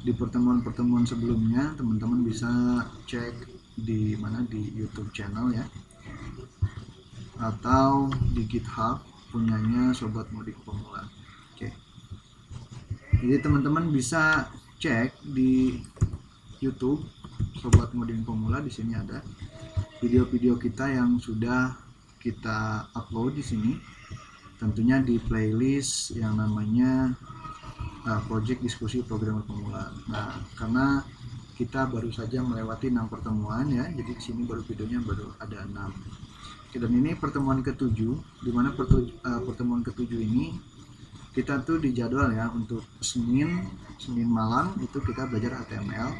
Di pertemuan-pertemuan sebelumnya teman-teman bisa cek di mana, di YouTube channel ya, atau di GitHub punyanya Sobat Mudik Pemula. Oke. Jadi teman-teman bisa cek di YouTube Sobat Mudik Pemula, di sini ada video-video kita yang sudah kita upload di sini. Tentunya di playlist yang namanya Project Diskusi Programmer Pemula. Nah, karena kita baru saja melewati 6 pertemuan ya, jadi di sini baru videonya baru ada 6. Dan ini pertemuan ke-7, di mana pertemuan ke-7 ini kita tuh dijadwal ya untuk Senin malam itu kita belajar HTML,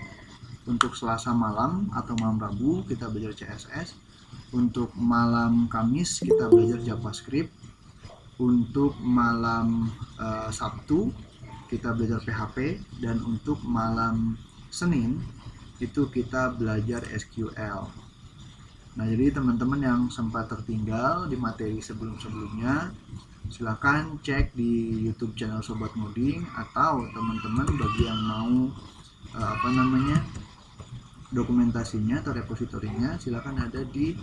untuk Selasa malam atau malam Rabu kita belajar CSS, untuk malam Kamis kita belajar JavaScript, untuk malam Sabtu kita belajar PHP, dan untuk malam Senin itu kita belajar SQL. Nah, jadi teman-teman yang sempat tertinggal di materi sebelum-sebelumnya, silakan cek di YouTube channel Sobat Ngoding, atau teman-teman bagi yang mau dokumentasinya atau repositorinya, silakan ada di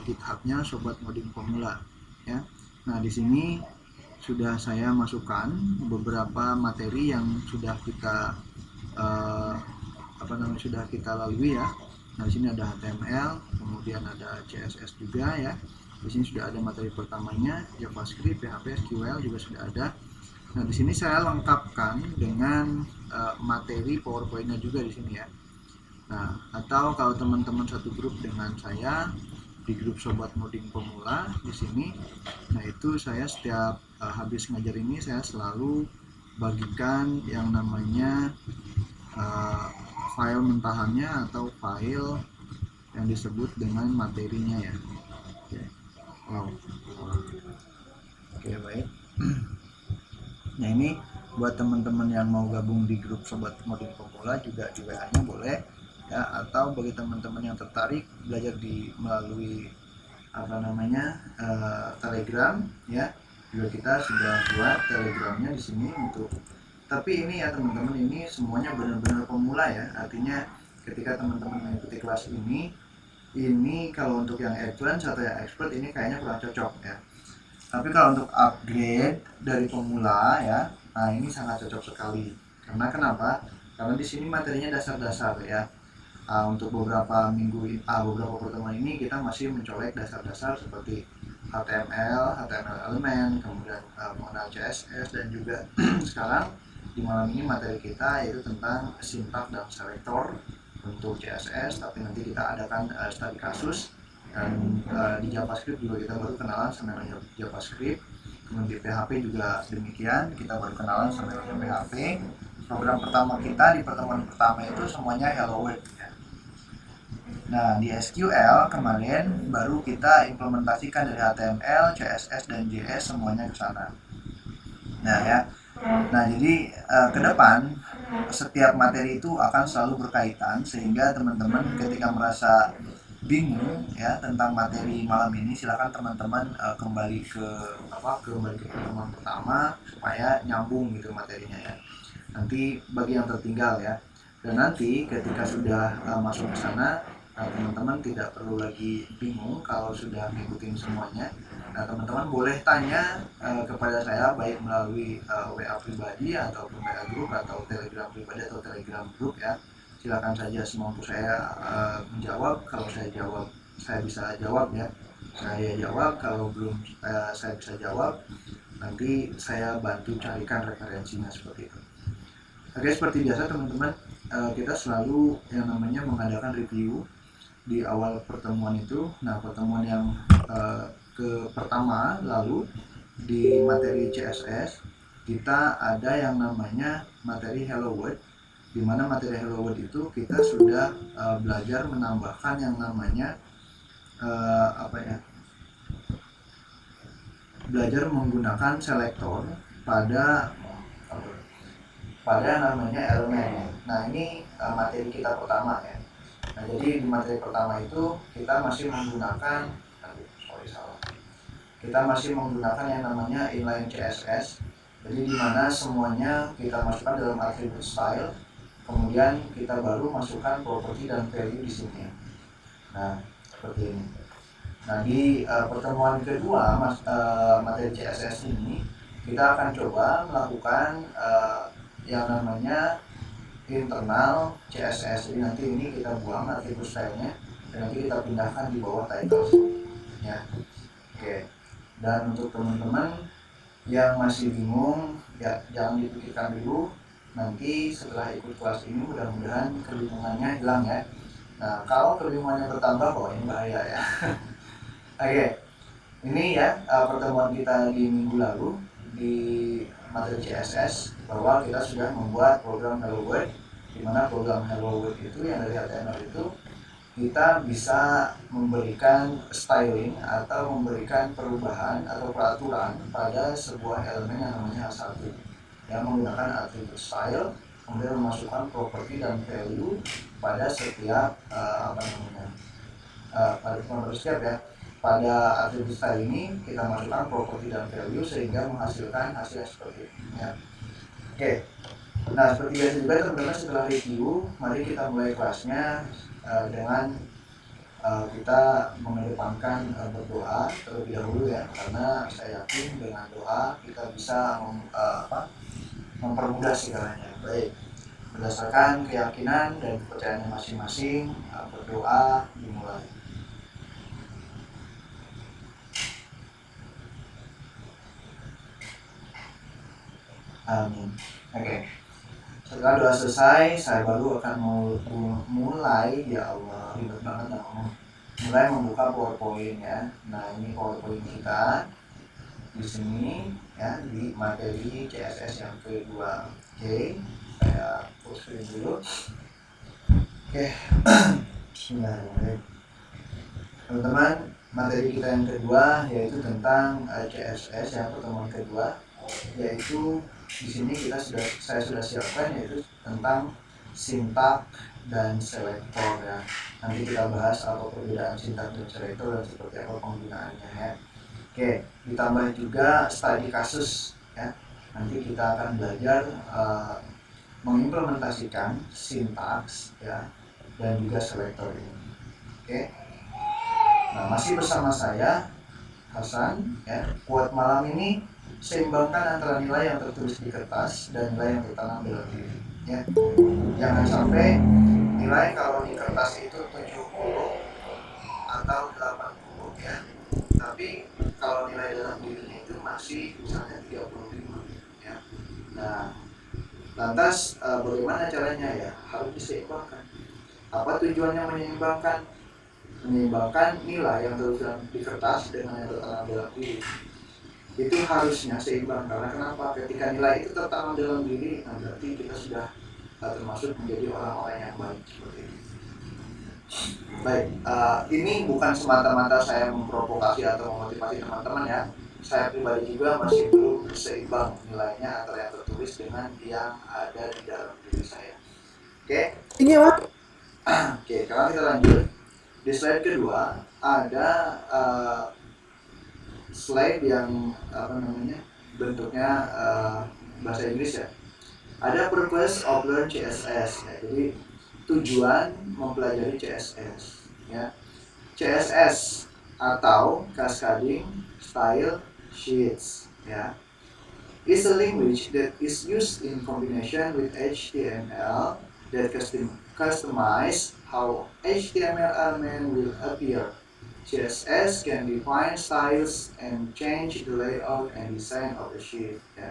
GitHub-nya Sobat Ngoding Pemula ya. Nah, di sini sudah saya masukkan beberapa materi yang sudah kita sudah kita lalui ya. Nah, di sini ada HTML, kemudian ada CSS juga ya. Di sini sudah ada materi pertamanya, JavaScript, PHP, SQL juga sudah ada. Nah, di sini saya lengkapkan dengan materi PowerPoint-nya juga di sini ya. Nah, atau kalau teman-teman satu grup dengan saya di grup Sobat Ngoding Pemula di sini, nah itu saya setiap habis ngajar ini saya selalu bagikan yang namanya file mentahannya atau file yang disebut dengan materinya ya. Oke. Wow. Oke, baik. Nah, ini buat teman-teman yang mau gabung di grup Sobat Ngoding Pemula juga di WA-nya boleh ya, atau bagi teman-teman yang tertarik belajar melalui Telegram ya, juga kita sudah buat Telegramnya di sini untuk. Tapi ini ya teman-teman, ini semuanya benar-benar pemula ya, artinya ketika teman-teman mengikuti kelas ini kalau untuk yang advance atau yang expert ini kayaknya kurang cocok ya. Tapi kalau untuk upgrade dari pemula ya, nah ini sangat cocok sekali. Karena kenapa? Karena di sini materinya dasar-dasar ya. Untuk beberapa pertemuan ini kita masih mencolek dasar-dasar seperti HTML elemen, kemudian mengenal CSS, dan juga sekarang di malam ini materi kita yaitu tentang sintaks dan selektor untuk CSS, tapi nanti kita adakan studi kasus. Dan di JavaScript juga kita baru kenalan sama JavaScript, kemudian di PHP juga demikian, kita baru kenalan sama PHP. Program pertama kita di pertemuan pertama itu semuanya Hello World ya. Nah, di SQL kemarin baru kita implementasikan dari HTML, CSS, dan JS semuanya ke sana. Nah ya, nah jadi ke depan setiap materi itu akan selalu berkaitan, sehingga teman-teman ketika merasa bingung ya tentang materi malam ini, silakan teman-teman kembali ke pertemuan pertama supaya nyambung gitu materinya ya. Nanti bagi yang tertinggal ya, dan nanti ketika sudah masuk ke sana, teman-teman tidak perlu lagi bingung kalau sudah ngikutin semuanya. Nah, teman-teman boleh tanya kepada saya baik melalui WA pribadi ataupun WA grup atau Telegram pribadi atau Telegram grup ya. Silakan saja semampu saya menjawab. Kalau saya jawab, saya bisa jawab ya. Saya jawab, kalau belum saya bisa jawab, nanti saya bantu carikan referensinya seperti itu. Oke, seperti biasa teman-teman, kita selalu yang namanya mengadakan review di awal pertemuan itu. Nah, pertemuan yang pertama lalu di materi CSS kita ada yang namanya materi Hello World, di mana materi Hello World itu kita sudah belajar menambahkan yang namanya belajar menggunakan selektor pada namanya elemen. Nah, ini materi kita pertama ya. Nah, jadi di materi pertama itu kita masih menggunakan yang namanya inline CSS. Jadi di mana semuanya kita masukkan dalam atribut style. kemudian kita baru masukkan properti dan value di sini. Nah, seperti ini. Nah, di pertemuan kedua materi CSS ini kita akan coba melakukan yang namanya internal CSS. Jadi nanti ini kita buang atribut stylenya dan nanti kita pindahkan di bawah title ya. Oke. Dan untuk teman-teman yang masih bingung ya, jangan dipikirkan dulu, nanti setelah ikut kelas ini mudah-mudahan kebingungannya hilang ya. Nah, kalau kebingungannya bertambah, oh ini bahaya ya. Oke, ini ya pertemuan kita di minggu lalu di materi CSS, bahwa kita sudah membuat program Hello World, di mana program Hello World itu yang dari HTML itu kita bisa memberikan styling atau memberikan perubahan atau peraturan pada sebuah elemen yang namanya H1 yang menggunakan atribut style, kemudian memasukkan properti dan value pada setiap pada atribut style ini kita masukkan properti dan value sehingga menghasilkan hasil seperti ini ya. Oke. Nah, seperti biasa juga teman-teman, setelah review mari kita mulai kelasnya dengan kita mengedepankan berdoa terlebih dahulu ya, karena saya yakin dengan doa kita bisa mempermudah segalanya. Baik, berdasarkan keyakinan dan kepercayaan masing-masing, berdoa dimulai. Amin. Oke. Setelah doa selesai, saya baru akan mulai, ya Allah, ribet banget ngomong. Mulai membuka PowerPoint ya. Nah, ini PowerPoint kita di sini ya, di materi CSS yang kedua. Oke, saya full screen dulu. Oke. Bismillahirrahmanirrahim. Teman-teman, materi kita yang kedua yaitu tentang CSS yang pertemuan kedua, yaitu di sini saya sudah siapkan yaitu tentang sintak dan selektor ya. Nanti kita bahas apa perbedaan sintak dan selektor dan seperti apa penggunaannya ya. Oke, ditambah juga studi kasus ya. Nanti kita akan belajar mengimplementasikan sintaks ya dan juga selektor ini. Oke. Nah, masih bersama saya Hasan ya. Quote malam ini: seimbangkan antara nilai yang tertulis di kertas dan nilai yang tertanam dalam diri ya. Jangan sampai nilai kalau di kertas itu 70 atau 80 ya, tapi kalau nilai dalam diri itu masih misalnya 35 ya. Nah, lantas bagaimana caranya ya? Harus diseimbangkan. Apa tujuannya menyeimbangkan? Menyeimbangkan nilai yang tertulis di kertas dengan yang tertanam dalam diri. Itu harusnya seimbang, karena kenapa? Ketika nilai itu tertanam dalam diri, nah berarti kita sudah termasuk menjadi orang-orang yang baik seperti ini. Baik, ini bukan semata-mata saya memprovokasi atau memotivasi teman-teman ya. Saya pribadi juga masih belum seimbang nilainya antara yang tertulis dengan yang ada di dalam diri saya. Oke? Ini apa? Oke, sekarang kita lanjut. Di slide kedua ada slide yang bentuknya bahasa Inggris ya. Ada purpose of learn CSS ya. Jadi tujuan mempelajari CSS ya. CSS atau cascading style sheets ya, is a language that is used in combination with HTML that customize how HTML element will appear. CSS can define styles and change the layout and design of the sheet ya.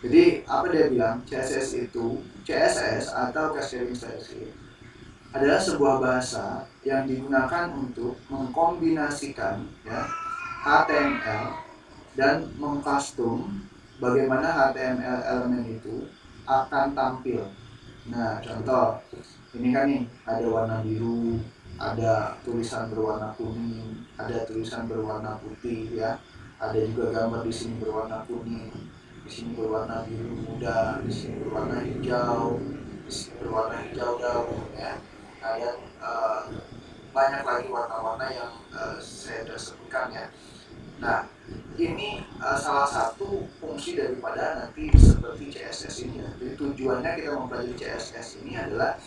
Jadi apa dia bilang? CSS atau Cascading Style Sheet adalah sebuah bahasa yang digunakan untuk mengkombinasikan ya, HTML dan mengcustom bagaimana HTML elemen itu akan tampil. Nah, contoh ini kan nih ada warna biru, ada tulisan berwarna kuning, ada tulisan berwarna putih ya, ada juga gambar di sini berwarna kuning, di sini berwarna biru muda, di sini berwarna hijau, di sini berwarna hijau daun ya. Dan banyak lagi warna-warna yang saya sudah sebutkan ya. Nah, ini salah satu fungsi daripada nanti seperti CSS ini ya. Jadi tujuannya kita mempelajari CSS ini adalah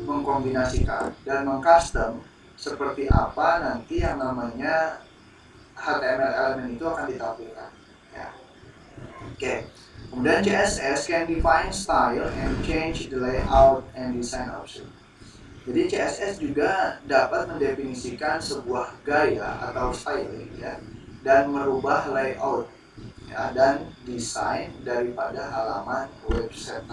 mengkombinasikan dan mengcustom seperti apa nanti yang namanya HTML elemen itu akan ditampilkan ya. Oke. Kemudian CSS can define style and change the layout and design option. Jadi CSS juga dapat mendefinisikan sebuah gaya atau styling ya, dan merubah layout ya, dan desain daripada halaman website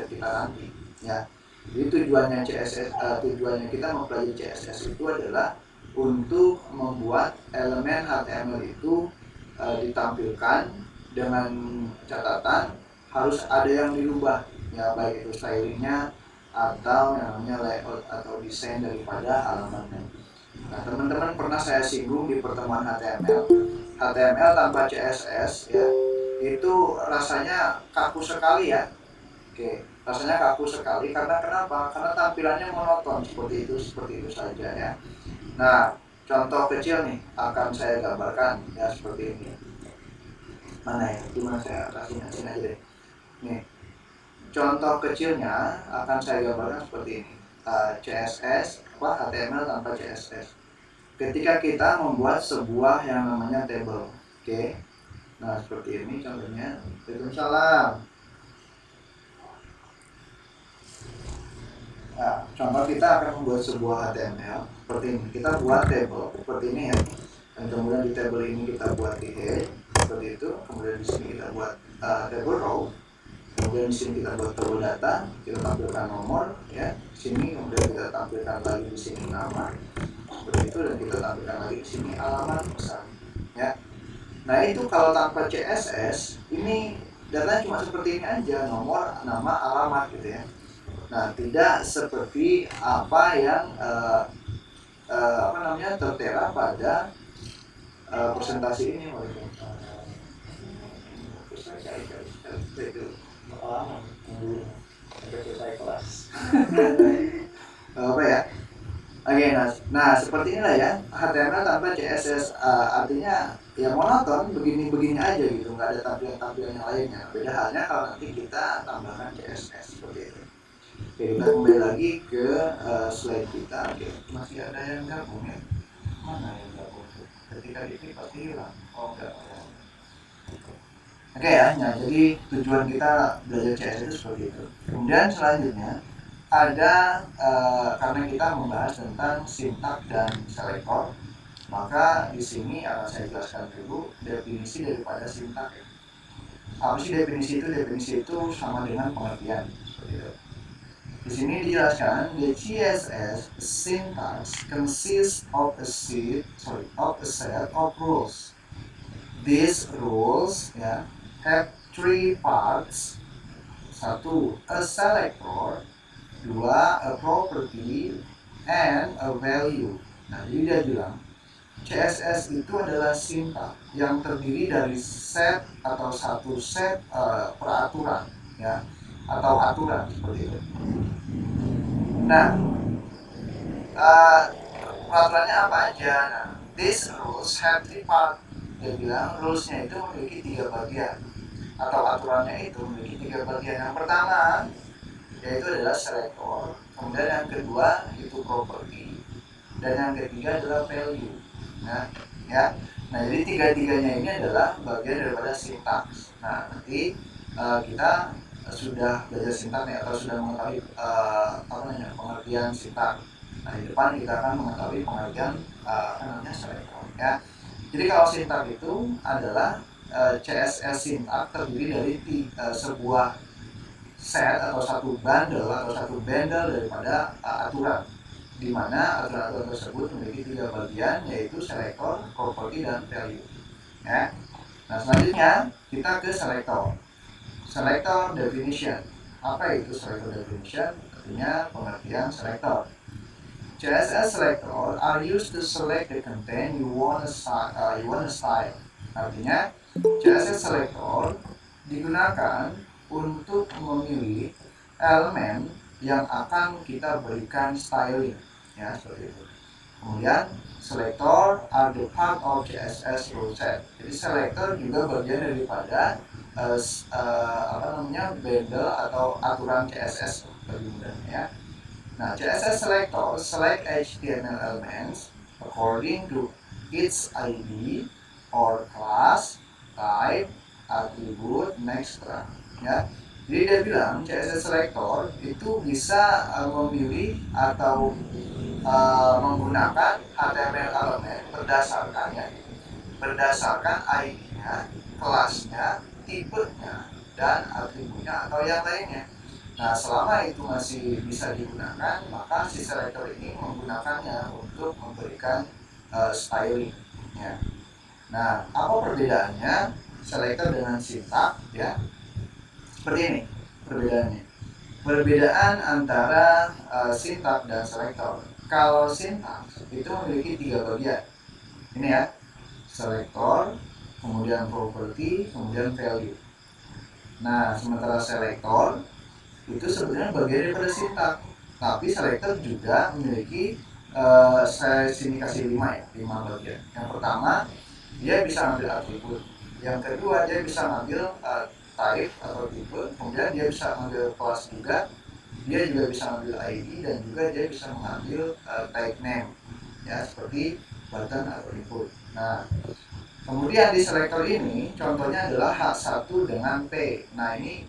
kita nanti ya. Jadi tujuannya CSS, tujuannya kita mempelajari CSS itu adalah untuk membuat elemen HTML itu ditampilkan dengan catatan harus ada yang dirubah ya, baik itu stylingnya atau yang namanya layout atau desain daripada halamannya. Nah, teman-teman pernah saya singgung di pertemuan HTML tanpa CSS ya, itu rasanya kaku sekali ya. Oke, rasanya kaku sekali karena kenapa? Karena tampilannya monoton seperti itu saja ya. Nah, contoh kecil nih akan saya gambarkan ya seperti ini. Mana ya? Cuma saya kasih aja deh. Nih, contoh kecilnya akan saya gambarkan seperti ini. CSS, HTML tanpa CSS. Ketika kita membuat sebuah yang namanya table, oke. Nah, seperti ini contohnya. Waalaikumsalam. Nah, contoh kita akan membuat sebuah HTML seperti ini. Kita buat table seperti ini ya. Dan kemudian di table ini kita buat di head seperti itu. Kemudian di sini kita buat table row. Kemudian di sini kita buat table data. Kita tampilkan nomor ya. Di sini kemudian kita tampilkan lagi di sini nama seperti itu, dan kita tampilkan lagi di sini alamat pesan ya. Nah, itu kalau tanpa CSS ini datanya cuma seperti ini aja, nomor, nama, alamat gitu ya. Nah, tidak seperti apa yang tertera pada presentasi ini. Apa ya? Oke, nah seperti inilah ya HTML tanpa CSS, artinya ya monoton begini-begini aja gitu, nggak ada tampilan-tampilan yang lainnya. Beda halnya kalau nanti kita tambahkan CSS seperti itu. Oke, kita kembali lagi ke slide kita. Oke, masih ada yang gabung ya? Mana yang gabung? Ketika ini pasti hilang. Oh enggak. Oke ya, nah jadi tujuan kita belajar CSS itu seperti itu. Kemudian selanjutnya ada karena kita membahas tentang sintak dan selektor, maka di sini akan saya jelaskan dulu definisi daripada sintak. Apa sih definisi itu? Definisi itu sama dengan pengertian. Seperti itu. Di sini dijelaskan the CSS syntax consists of a set of rules. These rules ya have three parts. Satu, a selector. Dua, a property, and a value. Nah, jadi dia bilang CSS itu adalah sintak yang terdiri dari set atau satu set peraturan ya, atau aturan seperti itu. Nah, peraturannya apa aja? Nah, these rules have three parts. Dia bilang rulesnya itu memiliki 3 bagian, atau aturannya itu memiliki 3 bagian. Yang pertama yaitu adalah selector, kemudian yang kedua itu property, dan yang ketiga adalah value. Nah, ya. Nah, jadi tiga-tiganya ini adalah bagian daripada sintaks. Nah, nanti kita sudah belajar sintaks ya, atau sudah mengetahui pengertian sintaks. Nah, di depan kita akan mengetahui pengertian selector ya. Jadi kalau sintaks itu adalah CSS sintaks terdiri dari sebuah set atau satu bundle daripada aturan, di mana aturan-aturan tersebut memiliki 3 bagian, yaitu selector, property, dan value ya. Nah, selanjutnya kita ke selector definition. Apa itu selector definition? Artinya pengertian selector. CSS selector are used to select the content you want to style. Artinya CSS selector digunakan untuk memilih elemen yang akan kita berikan styling ya, seperti itu. Kemudian selector are the part of CSS rule set. Jadi selector juga bagian daripada bundle atau aturan CSS lebih mudahnya ya. Nah, CSS selector select HTML elements according to its ID or class, type, attribute, next ya. Jadi dia bilang CSS selector itu bisa memilih atau menggunakan HTML elemen berdasarkan ID-nya, kelasnya, tipenya, dan atributnya atau yang lainnya. Nah, selama itu masih bisa digunakan, maka si selector ini menggunakannya untuk memberikan styling ya. Nah, apa perbedaannya selector dengan syntax ya? Seperti ini perbedaannya. Perbedaan antara syntax dan selector. Kalau syntax itu memiliki 3 bagian. Ini ya, selector, kemudian property, kemudian value. Nah, sementara selector itu sebenarnya bagian daripada syntax. Tapi selector juga memiliki saya sini kasih 5 ya, 5 bagian. Yang pertama, dia bisa ngambil atribut. Yang kedua, dia bisa ngambil type atau tipe. Kemudian dia bisa ngambil kelas juga. Dia juga bisa ngambil ID dan juga dia bisa mengambil type name ya, seperti button atau input. Nah, kemudian di selector ini contohnya adalah H1 dengan P. Nah, ini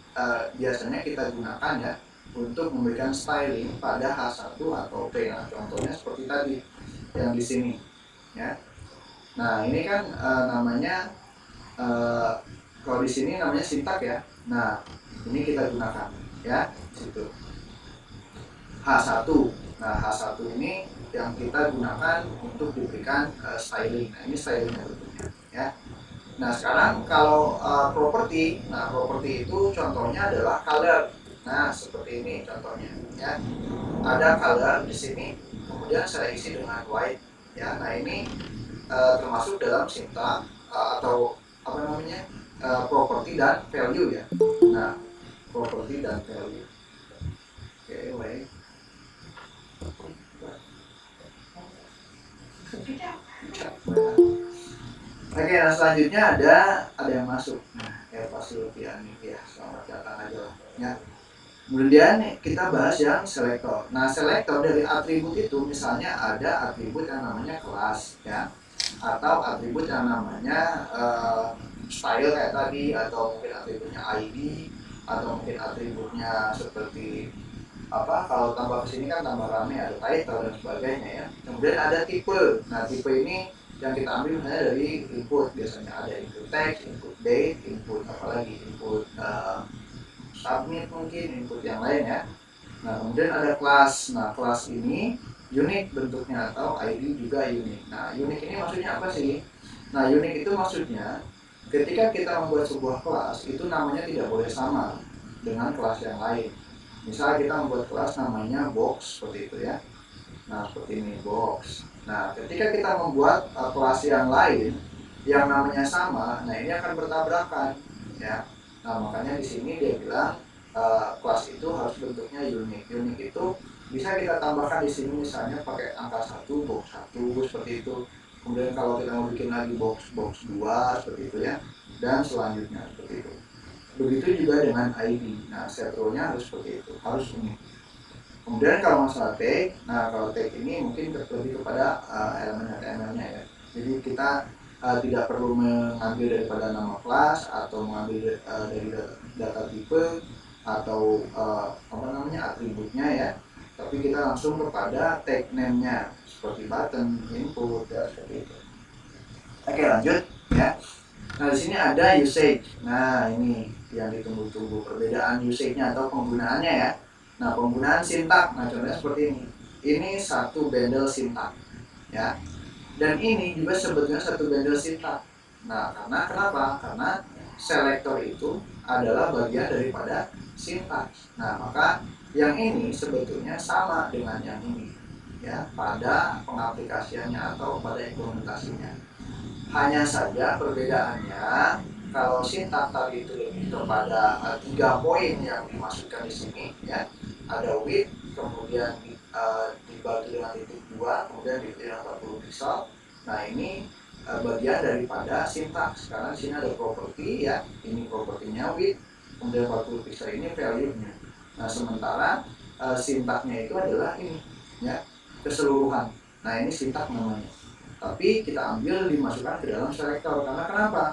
biasanya kita gunakan ya untuk memberikan styling pada H1 atau P. Nah, contohnya seperti tadi yang di sini ya. Nah, ini kan namanya kalau di sini namanya syntax ya. Nah, ini kita gunakan ya situ. H1. Nah, H1 ini yang kita gunakan untuk diberikan styling. Nah, ini stylingnya bentuknya ya. Nah, sekarang kalau property, nah property itu contohnya adalah color. Nah, seperti ini contohnya ya. Ada color di sini, kemudian saya isi dengan white ya. Nah, ini termasuk dalam syntax atau apa namanya? Property dan value ya. Nah, property dan value. Oke, wait. Oke, nah selanjutnya ada yang masuk. Nah, ya pasti Lutfian nih ya, selamat datang aja lah ya. Kemudian kita bahas yang selector. Nah, selector dari atribut itu misalnya ada atribut yang namanya kelas ya, atau atribut yang namanya style kayak tadi, atau mungkin atributnya ID, atau mungkin atributnya seperti apa, kalau tambah kesini kan tambah rame, ada title dan sebagainya ya. Kemudian ada tipe. Nah, tipe ini yang kita ambil misalnya dari input, biasanya ada input text, input date, input apalagi, input submit mungkin, input yang lain ya. Nah, kemudian ada kelas. Nah, kelas ini unique bentuknya atau ID juga unique. Nah, unique ini maksudnya apa sih? Nah, unique itu maksudnya ketika kita membuat sebuah kelas itu namanya tidak boleh sama dengan kelas yang lain. Misal kita membuat kelas namanya box seperti itu ya. Nah, seperti ini box. Nah, ketika kita membuat kelas yang lain yang namanya sama, nah ini akan bertabrakan ya. Nah, makanya di sini dia bilang kelas itu harus bentuknya unik. Unik itu bisa kita tambahkan di sini misalnya pakai angka 1, box 1 seperti itu. Kemudian kalau kita mau bikin lagi box 2 seperti itu ya. Dan selanjutnya seperti itu. Begitu juga dengan ID. Nah, set row-nya harus seperti itu, harus unik. Kemudian kalau masalah tag, nah kalau tag ini mungkin lebih kepada elemen HTML-nya ya. Jadi kita tidak perlu mengambil daripada nama kelas atau mengambil dari data tipe atau atributnya ya. Tapi kita langsung kepada tag name-nya seperti button, input ya, seperti itu. Oke, lanjut ya. Nah, di sini ada usage. Nah, ini yang ditunggu-tunggu, perbedaan usage-nya atau penggunaannya ya. Nah, penggunaan syntax. Nah, contohnya seperti ini. Ini satu bundle syntax ya. Dan ini juga sebetulnya satu bundle syntax. Nah, karena kenapa? Karena selector itu adalah bagian daripada syntax. Nah, maka yang ini sebetulnya sama dengan yang ini ya, pada pengaplikasiannya atau pada implementasinya. Hanya saja perbedaannya, kalau syntax tadi itu lebih kepada 3 poin yang dimasukkan di sini ya. Ada with, kemudian dibagi dengan titik 2 2, kemudian diikuti dengan 40 pixel. Nah ini bagian daripada sintaks, karena di sini ada properti ya, ini propertinya width, kemudian 40 pixel ini value-nya. Nah sementara sintaknya itu adalah ini ya, keseluruhan. Nah ini sintak namanya. Tapi kita ambil dimasukkan ke dalam selektor, karena kenapa?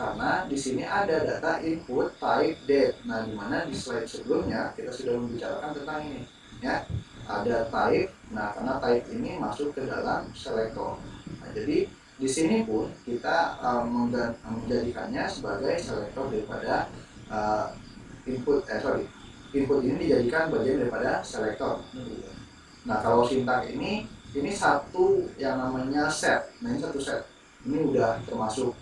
Karena di sini ada data input type date. Nah, di mana di slide sebelumnya kita sudah membicarakan tentang ini, ya. Ada type. Nah, karena type ini masuk ke dalam selektor. Nah, jadi di sini pun kita menjadikannya sebagai selektor daripada input. Input ini dijadikan bagian daripada selektor. Nah, kalau sintak ini satu yang namanya set. Nah, ini satu set. Ini udah termasuk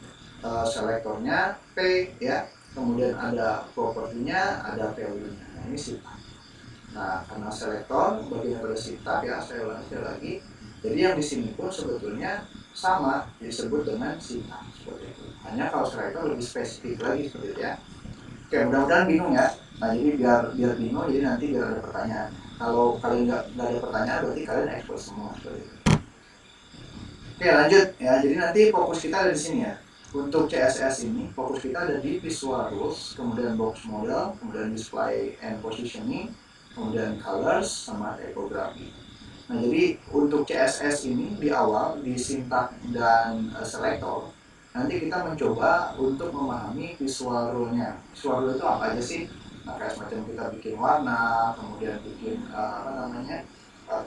selektornya P ya, kemudian ada propertinya, ada value-nya. Nah, ini sintak. Nah, karena selektor bagian daripada sintak ya, saya ulangi sekali lagi. Jadi yang di sini pun sebetulnya sama disebut dengan sintak seperti itu. Hanya kalau selektor lebih spesifik lagi seperti itu ya. Oke, mudah-mudahan bingung ya. Nah, jadi biar bingung, jadi nanti biar ada pertanyaan. Kalau kalian nggak ada pertanyaan, berarti kalian expert semua seperti itu. Oke, lanjut ya. Jadi nanti fokus kita ada di sini ya. Untuk CSS ini, fokus kita ada di visual rules, kemudian box model, kemudian display and positioning, kemudian colors, sama typography. Nah, jadi untuk CSS ini di awal, di sintak dan selector, nanti kita mencoba untuk memahami visual rule-nya. Visual rule itu apa aja sih? Nah, kayak semacam kita bikin warna, kemudian bikin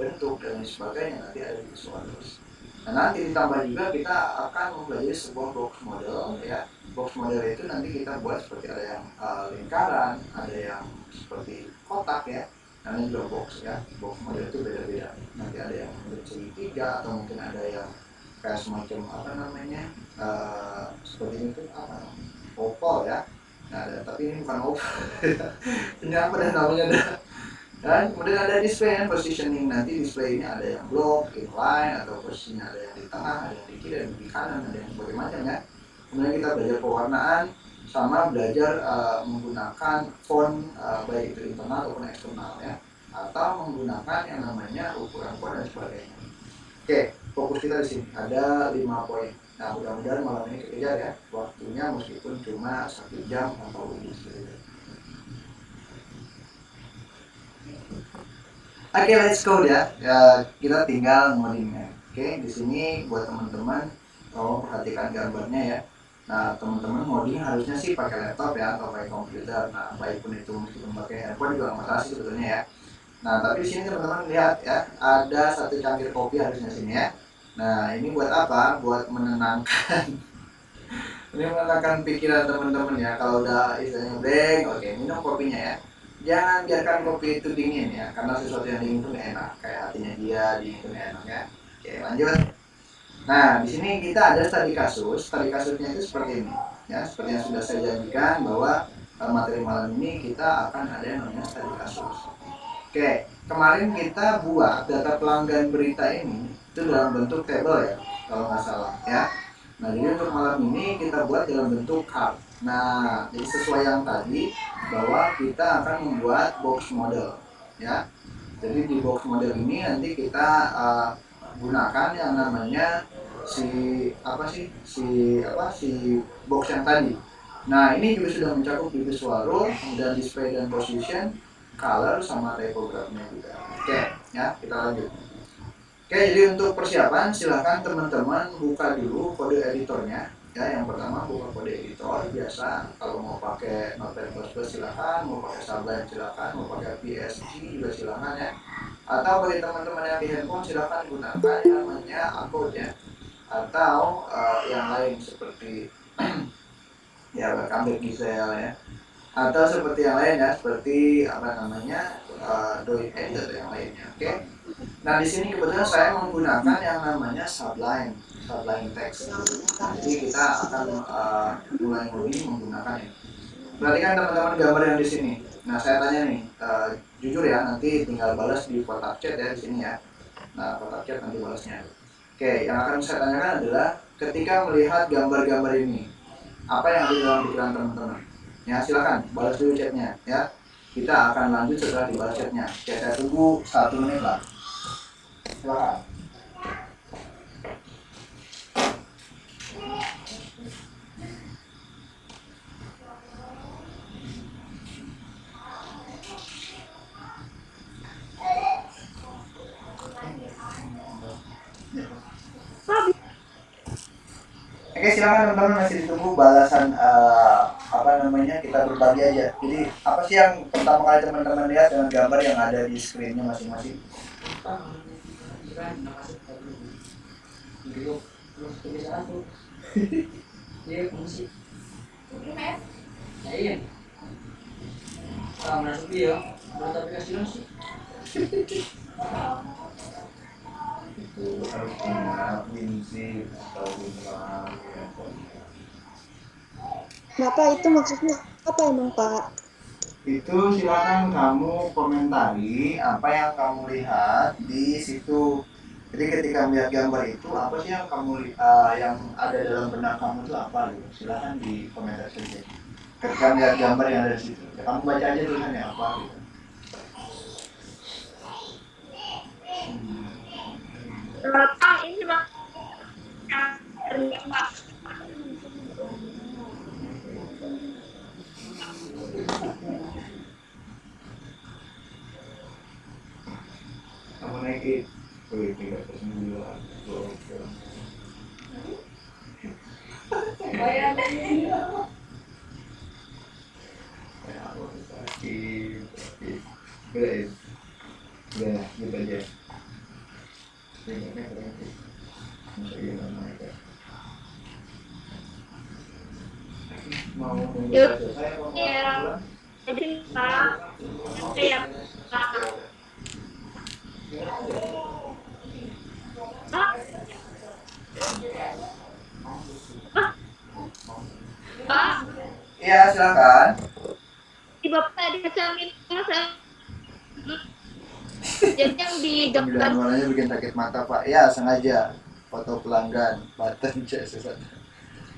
bentuk, dan lain sebagainya, nanti ada di visual rules. Nah, nanti ditambah juga kita akan mempelajari sebuah box model ya. Box model itu nanti kita buat seperti ada yang lingkaran, ada yang seperti kotak ya. Namanya juga box ya. Box model itu beda-beda. Nanti ada yang segitiga atau mungkin ada yang kayak semacam seperti ini tuh apa namanya? Oval ya. Nah, tapi ini bukan oval. Ini apa namanya? Dan kemudian ada display and positioning. Nanti display ini ada yang block, inline, atau posisinya ada yang di tengah, ada yang di kiri, ada yang di kanan, ada yang berbagai macam ya. Kemudian kita belajar pewarnaan, sama belajar menggunakan font baik itu internal ataupun eksternal ya, atau menggunakan yang namanya ukuran font dan sebagainya. Oke, fokus kita di sini ada 5 poin. Nah, mudah-mudahan malam ini kekejar ya waktunya, meskipun cuma 1 jam atau lebih seperti. Oke, let's go ya. Kita tinggal ngodingnya. Oke, di sini buat teman-teman tolong perhatikan gambarnya ya. Nah, teman-teman ngoding harusnya sih pakai laptop ya atau pakai komputer. Nah, baik pun itu meskipun pakai handphone juga nggak masalah sih sebetulnya ya. Nah, tapi di sini teman-teman lihat ya, ada 1 cangkir kopi harusnya sini ya. Nah, ini buat apa? Buat menenangkan. Ini menenangkan pikiran teman-teman ya. Kalau udah istilahnya blank, oke, minum kopinya ya. Jangan biarkan kopi itu dingin ya, karena sesuatu yang dingin itu nggak enak. Kayak hatinya dia dingin itu nggak enak ya. Oke, lanjut. Nah, di sini kita ada studi kasus. Studi kasusnya itu seperti ini ya, seperti yang sudah saya janjikan bahwa materi malam ini kita akan ada yang namanya studi kasus. Oke, kemarin kita buat data pelanggan berita ini itu dalam bentuk table ya, kalau nggak salah ya. Nah, jadi untuk malam ini kita buat dalam bentuk card. Nah, jadi sesuai yang tadi bahwa kita akan membuat box model ya. Jadi di box model ini nanti kita gunakan yang namanya si box yang tadi. Nah, ini juga sudah mencakup di visual rule, kemudian display dan position, color, sama typography-nya juga. Oke, ya, kita lanjut. Oke, jadi untuk persiapan silahkan teman-teman buka dulu kode editornya. Ya, yang pertama buka kode editor biasa. Kalau mau pakai Notepad++ silahkan, mau pakai Sublime silahkan, mau pakai PSG juga silahkan ya. Atau bagi teman-teman yang di handphone silahkan gunakan yang namanya Upload ya. Atau yang lain seperti ya Welcome Giselle ya. Atau seperti yang lain ya, seperti Doit Edit yang lainnya. Oke. Nah, di sini kebetulan saya menggunakan yang namanya Sublime Text. Jadi kita akan mulai menggunakan ini. Perhatikan teman-teman gambar yang di sini. Nah, saya tanya nih, jujur ya, nanti tinggal balas di kotak chat ya di sini ya. Nah, kotak chat nanti balasnya. Oke, yang akan saya tanyakan adalah ketika melihat gambar-gambar ini, apa yang ada dalam pikiran teman-teman? Ya, silakan balas dulu chatnya ya. Kita akan lanjut setelah dibalas chatnya. Oke, saya tunggu 1 menit lah. Silakan. Oke, silakan teman-teman, masih ditunggu balasan apa namanya, kita berbagi aja. Jadi apa sih yang pertama kali teman-teman lihat dengan gambar yang ada di screennya masing-masing? Itu harus punya prinsip atau bintang ya. Bapak itu maksudnya apa emang Pak? Itu silakan kamu komentari apa yang kamu lihat di situ. Jadi ketika melihat gambar itu apa sih yang kamu yang ada dalam benak kamu itu apa gitu? Silakan di komentar saja. Ketika melihat gambar yang ada di situ, ya, kamu baca aja tulisannya apa gitu. Pak ini Pak. Kamu naikin. Wih, 309. Udah, gitu aja. Mau Yuk. selesai mau Iya. pulang? Jadi Pak, ya Pak. Pak, Pak, Iya, silakan. di Bapak tadi kecangin saya. Jadi yang di Pemilihan gambar warnanya bikin sakit mata, Pak. Ya, sengaja. Foto pelanggan, button CSS.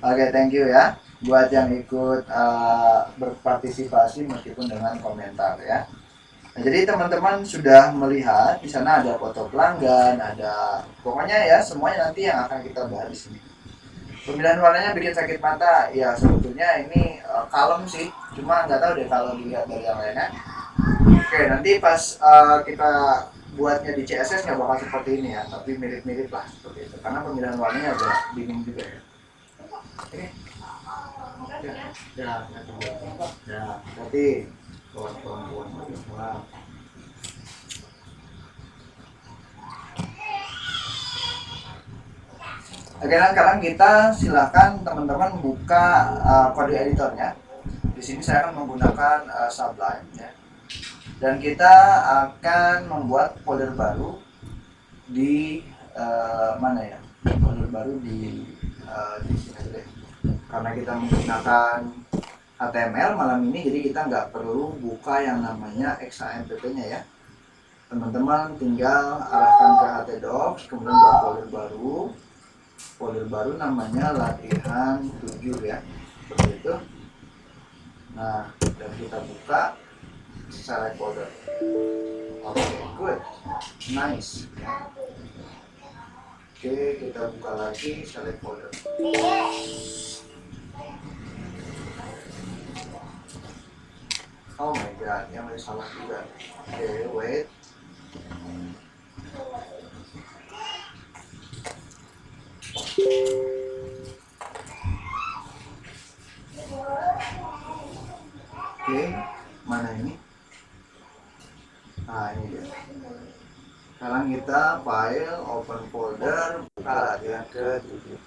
Oke, thank you ya buat yang ikut berpartisipasi meskipun dengan komentar ya. Nah, jadi teman-teman sudah melihat di sana ada foto pelanggan, ada pokoknya ya semuanya nanti yang akan kita bahas di sini. Pemilihan warnanya bikin sakit mata, ya sebetulnya ini kalem sih, cuma nggak tahu deh kalau dilihat dari yang lainnya. Oke, nanti pas kita buatnya di CSS nggak bakal seperti ini ya, tapi mirip-mirip lah seperti itu. Karena pemilihan warnanya agak bingung juga ya. Oke. Ya, nanti kawan-kawan. Wow. Oke, nah sekarang kita silahkan teman-teman buka kode editornya. Di sini saya akan menggunakan Sublime ya. Dan kita akan membuat folder baru di mana ya? Folder baru di sini deh. Karena kita menggunakan HTML malam ini, jadi kita nggak perlu buka yang namanya XAMPP-nya ya. Teman-teman tinggal arahkan ke htdocs, kemudian buat folder baru. Folder baru namanya latihan 7 ya, seperti itu. Nah, dan kita buka select folder. Oke, good, nice. Oke, kita buka lagi select folder. Oh my god, yang masih salah juga. Oke, wait. Oke, mana ini? Nah, ini dia. Sekarang kita file, open folder, buka latihan ke-7.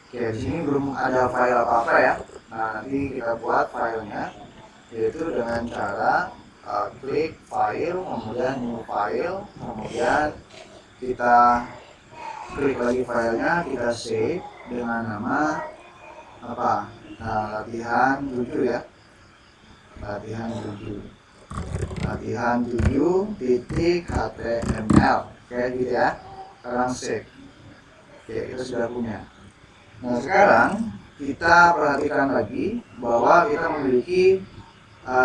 Oke, di sini belum ada file apa-apa ya. Nah, nanti kita buat filenya, yaitu dengan cara klik file, kemudian new file, kemudian kita klik lagi filenya, kita save dengan nama apa? Nah, latihan 7 ya. Latihan 7. Latihan 7 titik HTML. Kayak gitu ya. Sekarang save. Oke, kita sudah punya. Nah, sekarang kita perhatikan lagi bahwa kita memiliki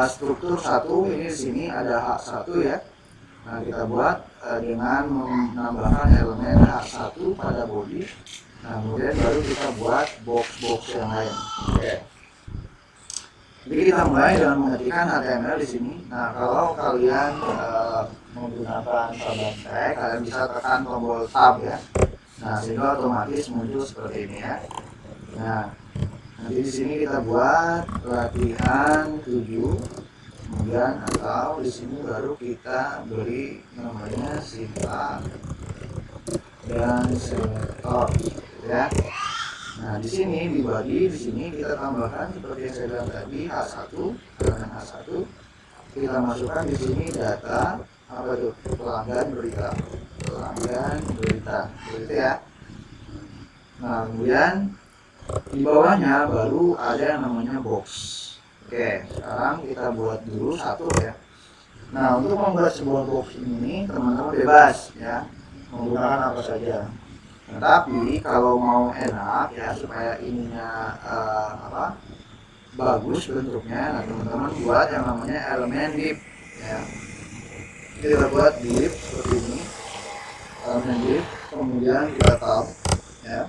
struktur satu. Ini di sini ada H1 ya. Nah, kita buat dengan menambahkan elemen H1 pada body. Nah, kemudian baru kita buat box-box yang lain. Oke. Jadi kita mulai dengan mengetikkan HTML di sini. Nah, kalau kalian menggunakan Sublime Text, kalian bisa tekan tombol Tab ya. Nah, sehingga otomatis muncul seperti ini ya. Nah, nanti di sini kita buat latihan 7, kemudian atau di sini baru kita beri namanya simpan dan selektor, gitu ya. Nah, di sini dibagi, di sini kita tambahkan seperti yang saya bilang tadi H1 dengan H1. Kita masukkan di sini data apa itu? Pelanggan berita. Pelanggan berita. Begitu ya. Nah, kemudian di bawahnya baru ada yang namanya box. Oke, sekarang kita buat dulu satu ya. Nah, untuk membuat sebuah box ini teman-teman bebas ya, menggunakan apa saja. Nah, tapi kalau mau enak ya supaya ininya bagus bentuknya, nah teman-teman buat yang namanya elemen div ya. Kita buat div seperti ini, elemen div, kemudian kita tab ya.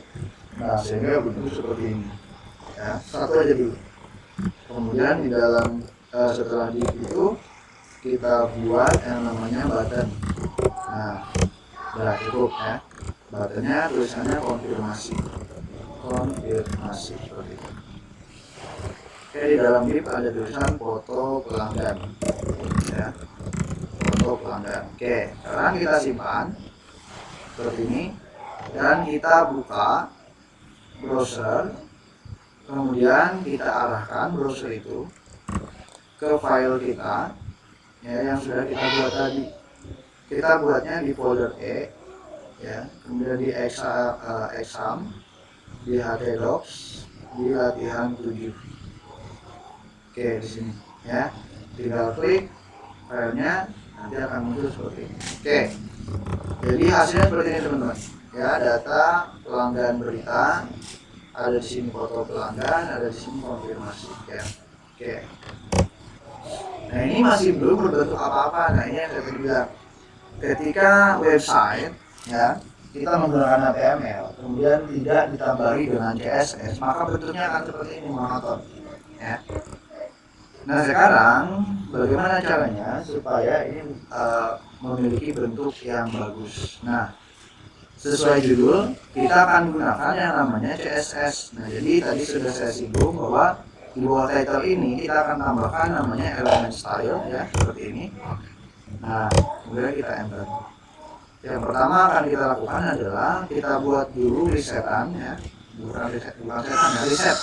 Nah, sehingga bentuk seperti ini ya. Satu aja dulu. Kemudian di dalam setelah div itu kita buat yang namanya button. Nah, udah cukup ya. Buttonnya tulisannya konfirmasi seperti itu. Oke, di dalam div ada tulisan foto pelanggan ya, foto pelanggan. Oke, sekarang kita simpan seperti ini dan kita buka browser, kemudian kita arahkan browser itu ke file kita ya, yang sudah kita buat tadi. Kita buatnya di folder E ya, kemudian di exam, di htdocs, di latihan 7. Oke, di sini ya, tinggal klik filenya, nanti akan muncul seperti ini. Oke, jadi hasilnya seperti ini teman-teman ya. Data pelanggan berita ada di sini, foto pelanggan ada di sini, konfirmasi ya. Oke, nah ini masih belum berbentuk apa-apa. Nah, ini yang saya tadi bilang, ketika website ya kita menggunakan HTML kemudian tidak ditambahi dengan CSS, maka bentuknya akan seperti ini, monoton ya. Nah, sekarang bagaimana caranya supaya ini memiliki bentuk yang bagus? Nah, sesuai judul kita akan gunakan yang namanya CSS. Nah, jadi tadi sudah saya singgung bahwa di bawah title ini kita akan tambahkan namanya elemen style ya, seperti ini. Nah, kemudian kita enter. Yang pertama akan kita lakukan adalah kita buat dulu resetan ya, bukan setan ya, reset.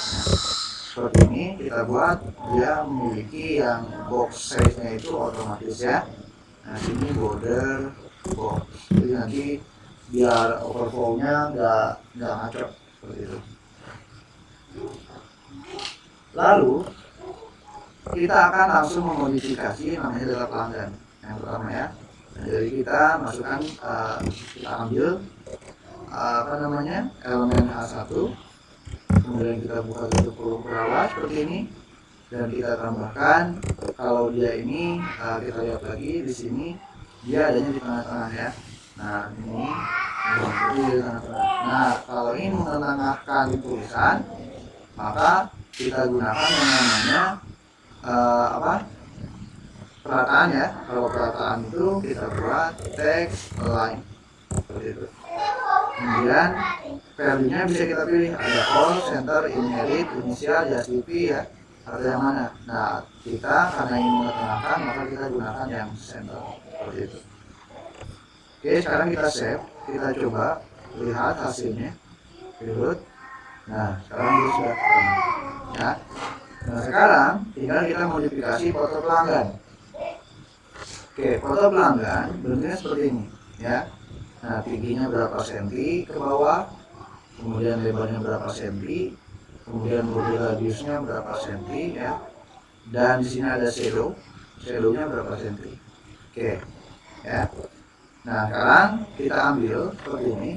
Seperti ini kita buat, dia memiliki yang box size-nya itu otomatis ya. Nah, sini border box, jadi nanti biar overflow-nya nggak ngaco seperti itu. Lalu kita akan langsung memodifikasi namanya data pelanggan yang pertama ya. Nah, jadi kita masukkan, kita ambil elemen H1, kemudian kita buka tutup kolom perawat seperti ini, dan kita tambahkan kalau dia ini kita lihat lagi di sini dia adanya di tengah-tengah ya. Nah, ini di tengah-tengah. Nah, kalau ini menengahkan tulisan, maka kita gunakan yang namanya perataan ya. Kalau perataan itu kita buat text align seperti itu. Kemudian value-nya bisa kita pilih, ada all, center, inherit, inisial, JSTP ya, atau yang mana. Nah, kita karena ini mengetengahkan maka kita gunakan yang center seperti itu. Oke, sekarang kita save, kita coba lihat hasilnya. Reload. Nah, sekarang dia sudah ketemu ya. Nah, sekarang tinggal kita modifikasi foto pelanggan. Oke, foto pelanggan bentuknya seperti ini ya. Nah, tingginya berapa senti ke bawah, kemudian lebarnya berapa senti, kemudian border radiusnya berapa senti ya, dan di sini ada shadownya berapa senti. Oke ya. Nah, sekarang kita ambil seperti ini,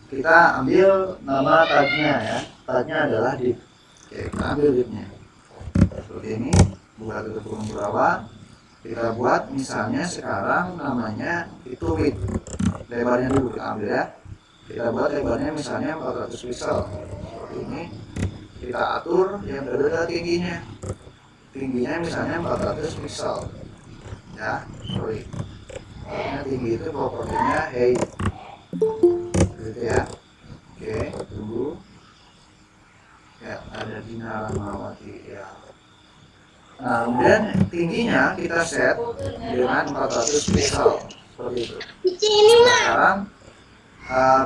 kita ambil nama tagnya ya, tagnya adalah div. Oke, kita ambil divnya seperti ini, buka tutup kurung berapa. Kita buat misalnya sekarang namanya itu width, lebarnya dulu kita ambil ya. Kita buat lebarnya misalnya 400 pixel seperti ini. Kita atur yang berbeda tingginya misalnya 400 pixel ya. Tinggi itu propertinya height gitu ya. Oke, tunggu. Gina Rahmawati ya. Nah, kemudian tingginya kita set dengan 400 pixel seperti itu. Nah, sekarang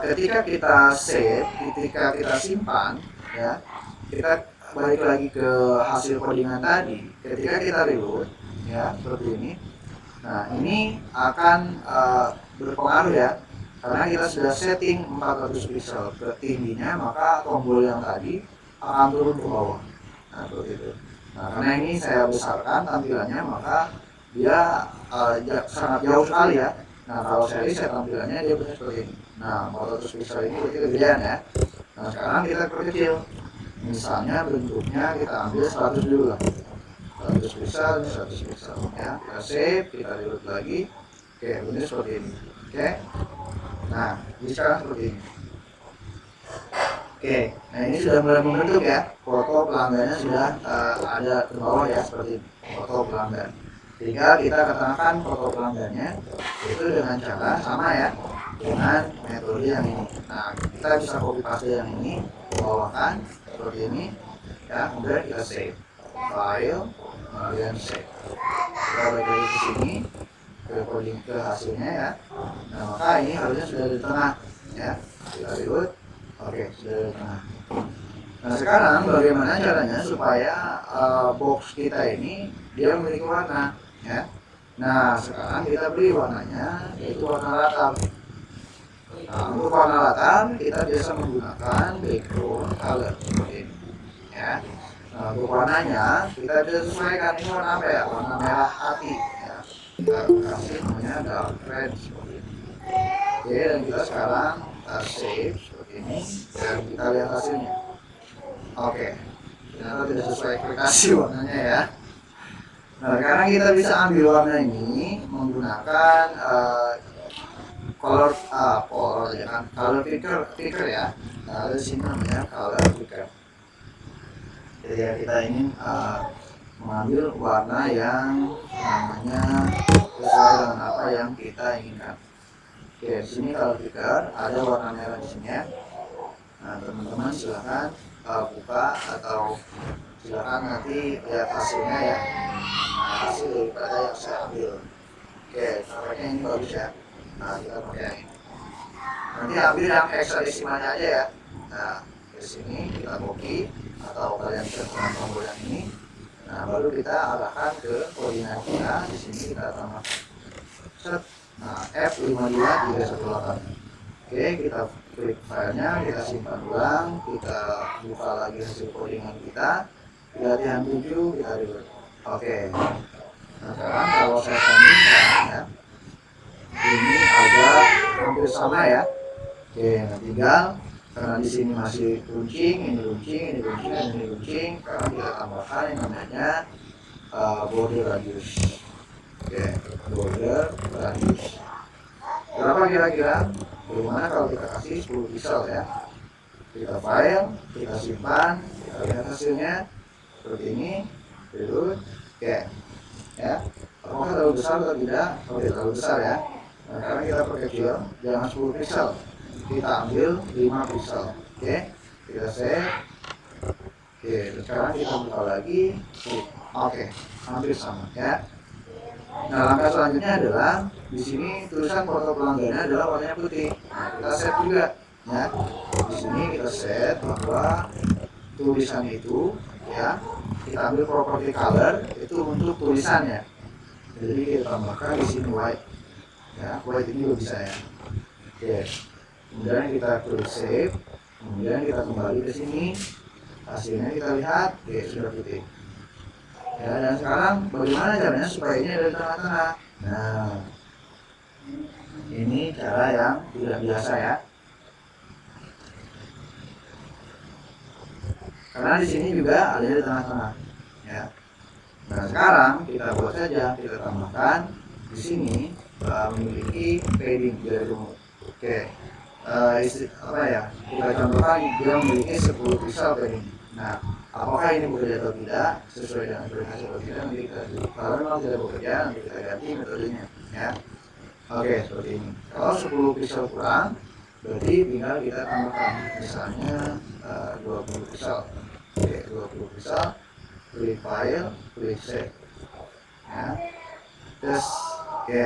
ketika kita save, ketika kita simpan, ya, kita balik lagi ke hasil codingan tadi. Ketika kita reload, ya, seperti ini. Nah, ini akan berpengaruh ya, karena kita sudah setting 400 pixel ke tingginya, maka tombol yang tadi akan turun ke bawah. Nah, seperti itu. Nah, karena ini saya besarkan tampilannya, maka dia sangat jauh sekali ya. Nah, kalau saya riset tampilannya dia bentuk seperti ini. Nah, 400 pixel ini berarti kegedean ya. Nah, sekarang kita perkecil. Misalnya bentuknya kita ambil 100 dulu lah. 100 pixel, 100 pixel ya. Kita save, kita reload lagi. Oke, bentuknya seperti ini. Oke. Nah, ini sekarang seperti ini. Oke, nah ini sudah mulai membentuk ya. Foto pelanggannya sudah ada di bawah ya, seperti ini. Foto pelanggan. Tinggal kita ketemukan foto pelanggannya itu dengan cara sama ya, dengan metode yang ini. Nah, kita bisa copy paste yang ini, bawakan seperti ini ya, kemudian kita save file, kemudian save. Kita balik lagi ke sini, ke coding ke hasilnya ya. Nah, maka ini harusnya sudah di tengah ya. Kita reload. Oke, sudah di tengah. Nah, sekarang bagaimana caranya supaya box kita ini dia memiliki warna ya. Nah, sekarang kita beri warnanya yaitu warna latar. Nah, untuk warna latar kita biasa menggunakan background color seperti ini ya. Nah, untuk warnanya kita bisa sesuaikan, ini warna apa ya? Warna merah hati ya. Kita kasih namanya dark red seperti ini. Oke, dan kita sekarang save seperti ini dan kita lihat hasilnya. Oke, ternyata tidak sesuai ekspektasi warnanya ya. Nah, sekarang kita bisa ambil warna ini menggunakan color ya kan, color picker ya. Nah, di sini namanya color picker. Jadi ya, kita ingin mengambil warna yang namanya sesuai dengan apa yang kita inginkan. Oke, di sini color picker ada warna merah di sini ya. Nah, teman-teman silahkan buka atau silakan nanti lihat hasilnya ya. Nah, hasil daripada yang saya ambil. Oke, nampaknya ini bagus ya. Nah, kita pakai yang ini. Nanti ambil yang hexadesimalnya aja ya. Nah, di sini kita copy atau kalian bisa tekan tombol yang ini. Nah, baru kita arahkan ke koordinat kita. Di sini kita tambahkan set. Nah, F52 318. Oke, kita klik filenya, kita simpan ulang, kita buka lagi hasil codingan kita, latihan 7, kita reload. Oke, nah sekarang kalau saya bandingkan ya, ini agak hampir sama ya. Oke, nah tinggal karena di sini masih runcing, ini runcing, ini runcing, dan ini runcing, sekarang kita tambahkan yang namanya border radius. Oke, border radius. Berapa kira-kira? Bagaimana kalau kita kasih 10 pixel ya? Kita file, kita simpan, kita lihat hasilnya seperti ini. Reload. Oke, ya. Apakah terlalu besar atau tidak? Kalau tidak terlalu besar ya. Nah, sekarang kita perkecil, jangan 10 pixel. Kita ambil 5 pixel. Oke, kita save. Oke, sekarang kita buka lagi. Oke, hampir sama ya. Nah, langkah selanjutnya adalah di sini tulisan foto pelanggannya adalah warnanya putih. Nah, kita set juga ya. Di sini kita set bahwa tulisan itu ya, kita ambil property color itu untuk tulisannya. Jadi kita tambahkan di sini white. Ya, white ini juga bisa ya. Oke. Kemudian kita klik save. Kemudian kita kembali ke sini. Hasilnya kita lihat, oke, sudah putih. Ya, dan sekarang bagaimana caranya supaya ini ada di tengah-tengah? Nah, ini cara yang tidak biasa ya. Karena di sini juga ada di tengah-tengah. Ya. Nah, sekarang kita buat saja, kita tambahkan di sini memiliki padding dari remote. Oke, apa ya? Kita contohkan dia memiliki 10 pixel padding. Nah, apakah ini bekerja atau tidak sesuai dengan ekspektasi atau tidak, nanti kita kalau memang tidak bekerja nanti kita ganti metodenya ya. Oke, seperti ini. Kalau 10 pixel kurang berarti tinggal kita tambahkan misalnya 20 pixel. Oke, 20 pixel, klik file, klik save ya. Terus oke,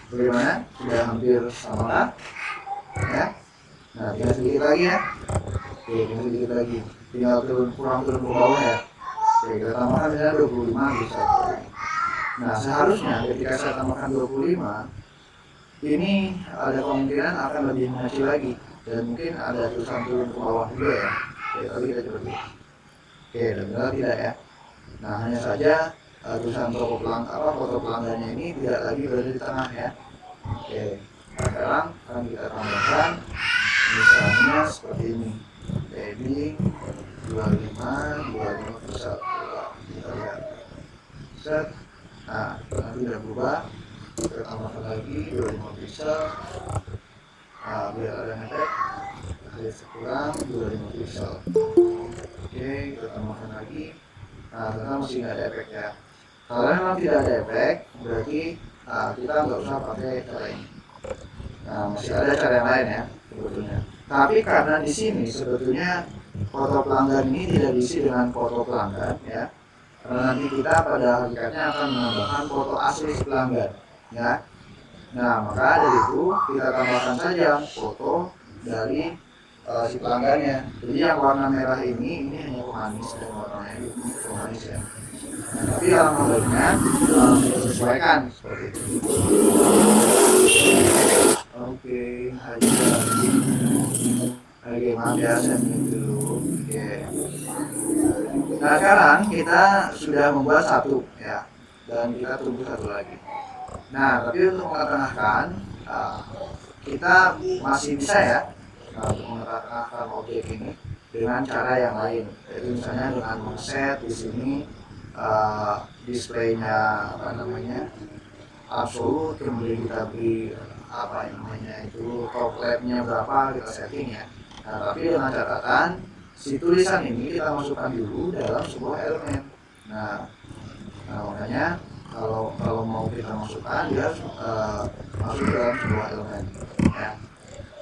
bagaimana? Sudah hampir sama lah ya. Nah, tinggal sedikit lagi ya. Oke, tinggal sedikit lagi, tinggal kurang turun ke bawah ya. Oke, kita tambahkan misalnya 25 bisa. Nah, seharusnya ketika saya tambahkan 25, ini ada kemungkinan akan lebih menghasil lagi, dan mungkin ada tulisan turun ke bawah juga ya. Oke, tapi kita coba dulu. Oke, dan benar tidak ya. Nah, hanya saja tulisan foto pelanggannya ini tidak lagi berada di tengah ya. Oke, nah, sekarang akan kita tambahkan misalnya seperti ini, heading 25 persatu. Kita lihat set. Nah, nanti udah berubah. Kita tambahkan lagi 25 pixel. Nah, biar ada efek kurang 25 pixel. Oke, kita tambahkan lagi. Nah, ternyata masih nggak ada efek ya. Kalau memang tidak ada efek, berarti kita nggak usah pakai cara ini. Nah, masih ada cara yang lain ya sebetulnya. Tapi karena di sini sebetulnya foto pelanggan ini tidak diisi dengan foto pelanggan ya. Karena nanti kita pada hakikatnya akan menambahkan foto asli pelanggan ya. Nah, maka dari itu kita tambahkan saja foto dari si pelanggannya. Jadi yang warna merah ini hanya pemanis dan warnanya itu pemanis ya. Nah, tapi alangkah baiknya kita sesuaikan seperti itu. Oke, oke, maaf ya, saya minum dulu. Oke. Nah, sekarang kita sudah membuat satu ya, dan kita tunggu satu lagi. Nah, tapi untuk mengetengahkan kita masih bisa ya untuk mengetengahkan objek ini dengan cara yang lain, yaitu misalnya dengan men-set di sini displaynya absolut, kemudian kita beri itu top left-nya berapa, kita setting ya. Nah, tapi dengan catatan si tulisan ini kita masukkan dulu dalam sebuah elemen. Nah makanya kalau mau kita masukkan dia masuk dalam sebuah elemen ya.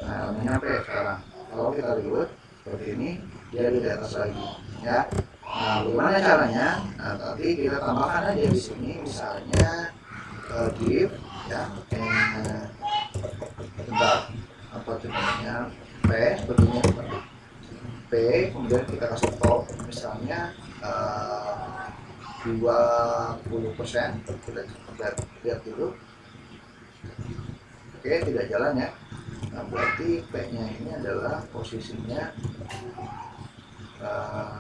Nah, elemennya P sekarang. Kalau kita reload seperti ini, dia ada di atas lagi ya. Nah, bagaimana caranya? Nah, nanti kita tambahkan aja di sini misalnya div ya, bentar, apa namanya, P sepertinya P, kemudian kita kasih top misalnya 20%. Kita lihat dulu. Oke, tidak jalan ya. Nah, berarti P nya ini adalah posisinya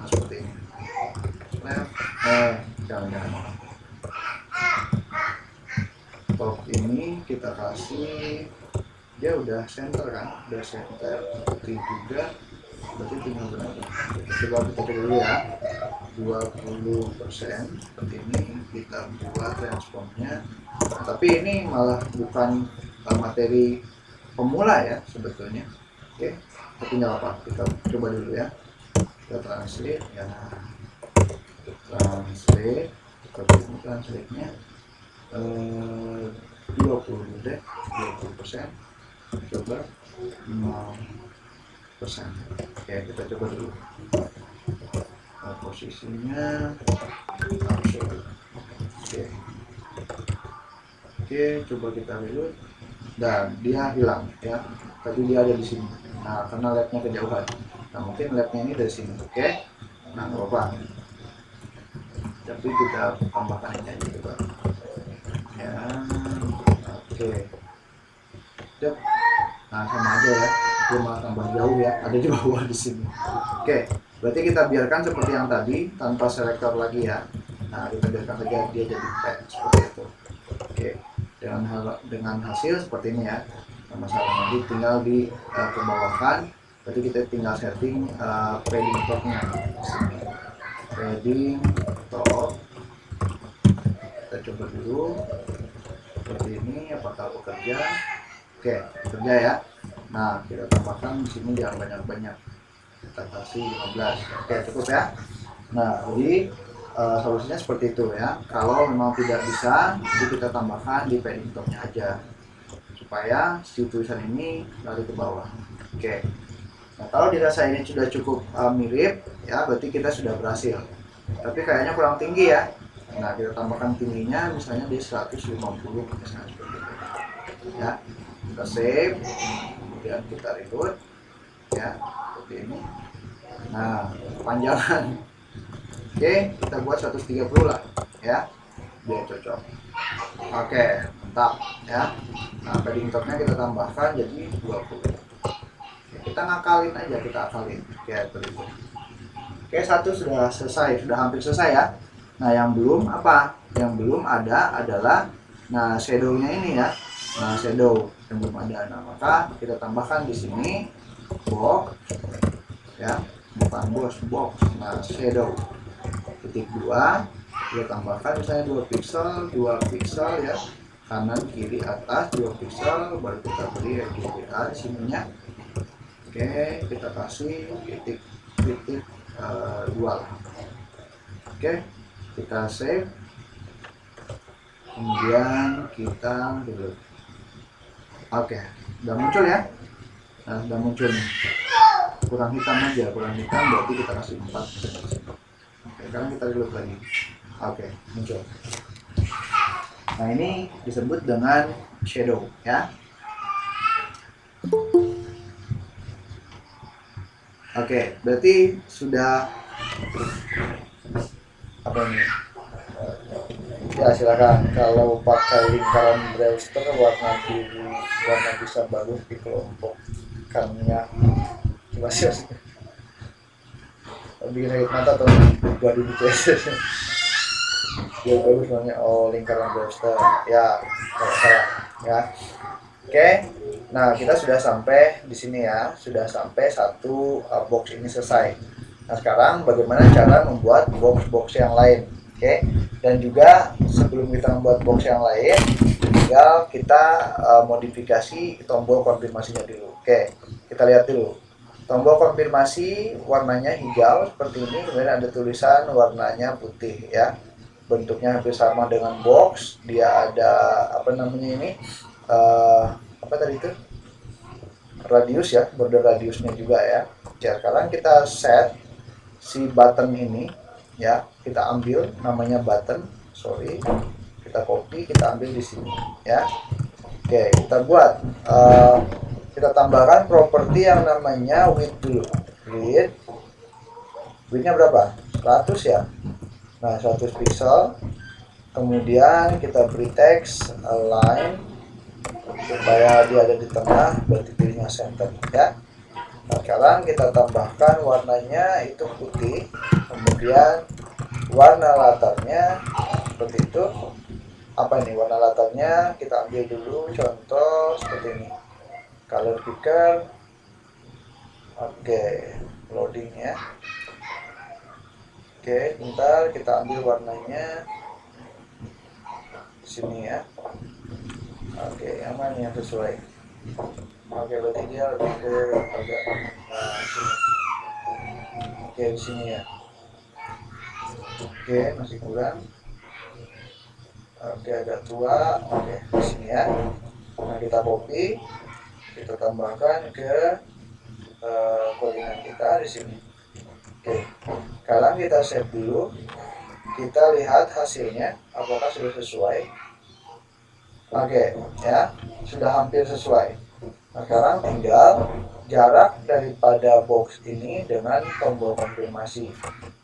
seperti ini. Jangan top ini kita kasih, dia udah center kan, udah center seperti juga, berarti tinggal berapa? Coba kita coba dulu ya, 20% seperti ini kita buat transformnya. Nah, tapi ini malah bukan materi pemula ya sebetulnya. Oke, tapi nggak apa, kita coba dulu ya, kita translate ya, translate seperti ini, translate nya 20 deh, 20%, coba 5%. Oke, kita coba dulu. Nah, posisinya absolut. Oke, coba kita reload dan dia hilang ya, tapi dia ada di sini. Nah, karena labnya kejauhan, nah mungkin labnya ini dari sini. Oke, nah nggak apa-apa, tapi kita tambahkan ini aja coba ya. Oke, yep. Nah, sama aja ya, dia malah tambah jauh ya, ada di bawah di sini. Oke, berarti kita biarkan seperti yang tadi tanpa selektor lagi ya. Nah, kita biarkan saja dia jadi teks seperti itu. Oke, dengan hasil seperti ini ya. Masalah nanti tinggal di kebawahkan, berarti kita tinggal setting padding topnya. Padding top, kita coba dulu seperti ini, apakah bekerja? Oke, bekerja ya. Nah, kita tambahkan di sini jangan banyak-banyak, kita kasih 15. Oke, cukup ya. Nah, jadi solusinya seperti itu ya. Kalau memang tidak bisa, jadi kita tambahkan di padding topnya aja supaya si tulisan ini lari ke bawah. Oke, Nah, kalau dirasa ini sudah cukup mirip, ya berarti kita sudah berhasil. Tapi kayaknya kurang tinggi ya. Nah, kita tambahkan tingginya misalnya di 150 misalnya seperti itu. Ya, kita save, kemudian kita reload, ya seperti ini. Nah, kepanjangan. Oke, kita buat 130 lah, ya, biar cocok. Oke, mantap, ya. Nah, padding topnya kita tambahkan jadi 20. Kita ngakalin aja, kita akalin kayak berikut. Oke, satu sudah selesai, sudah hampir selesai ya. Nah, yang belum apa? Yang belum ada adalah shadow-nya ini ya. Nah, shadow yang belum ada. Nah, maka kita tambahkan di sini box ya, bukan box. Nah, shadow titik 2, kita tambahkan misalnya 2 pixel ya, kanan kiri atas 2 pixel, baru kita beri RGBA di sininya. Oke, kita kasih titik 2 lah. Oke, kita save, kemudian kita dulu. Oke, udah muncul ya. Nah, sudah muncul nih. Kurang hitam aja, berarti kita kasih 4. Oke, sekarang kita reload lagi. Oke, muncul. Nah, ini disebut dengan shadow ya. Oke, berarti sudah apa ini? Ya, silakan. Kalau pakai lingkaran brewster warna biru, warna bisa bagus dikelompokkannya. Coba sih, bikin sakit mata atau buat di CS. Dia bagus namanya. Oh, lingkaran brewster. Ya, nggak salah. Ya. Oke. Nah, kita sudah sampai di sini ya. Sudah sampai satu box ini selesai. Nah, sekarang bagaimana cara membuat box-box yang lain? Oke. Dan juga sebelum kita membuat box yang lain, tinggal kita modifikasi tombol konfirmasinya dulu. Oke, kita lihat dulu. Tombol konfirmasi warnanya hijau seperti ini, kemudian ada tulisan warnanya putih ya. Bentuknya hampir sama dengan box. Dia ada apa namanya ini? Apa tadi itu? Radius ya, border radiusnya juga ya. Sekarang kita set si button ini ya, kita ambil namanya button, kita copy, kita ambil di sini ya. Oke, kita buat kita tambahkan properti yang namanya width dulu. Widthnya berapa? 100 ya. Nah, 100 pixel. Kemudian kita beri teks align supaya dia ada di tengah, berarti pilihnya center ya. Nah, sekarang kita tambahkan warnanya itu putih, kemudian warna latarnya seperti itu. Apa ini warna latarnya? Kita ambil dulu contoh seperti ini, color picker. Oke, loading ya. Oke, bentar, kita ambil warnanya sini ya. Oke, yang mana yang sesuai? Oke, berarti dia lebih ke agak sini. Oke, di sini ya. Oke, masih kurang. Oke, agak tua. Oke, di sini ya. Nah, kita copy, kita tambahkan ke koordinat kita di sini. Oke, sekarang kita save dulu. Kita lihat hasilnya, apakah sudah sesuai. Oke, ya, sudah hampir sesuai. Nah, sekarang tinggal jarak daripada box ini dengan tombol konfirmasi.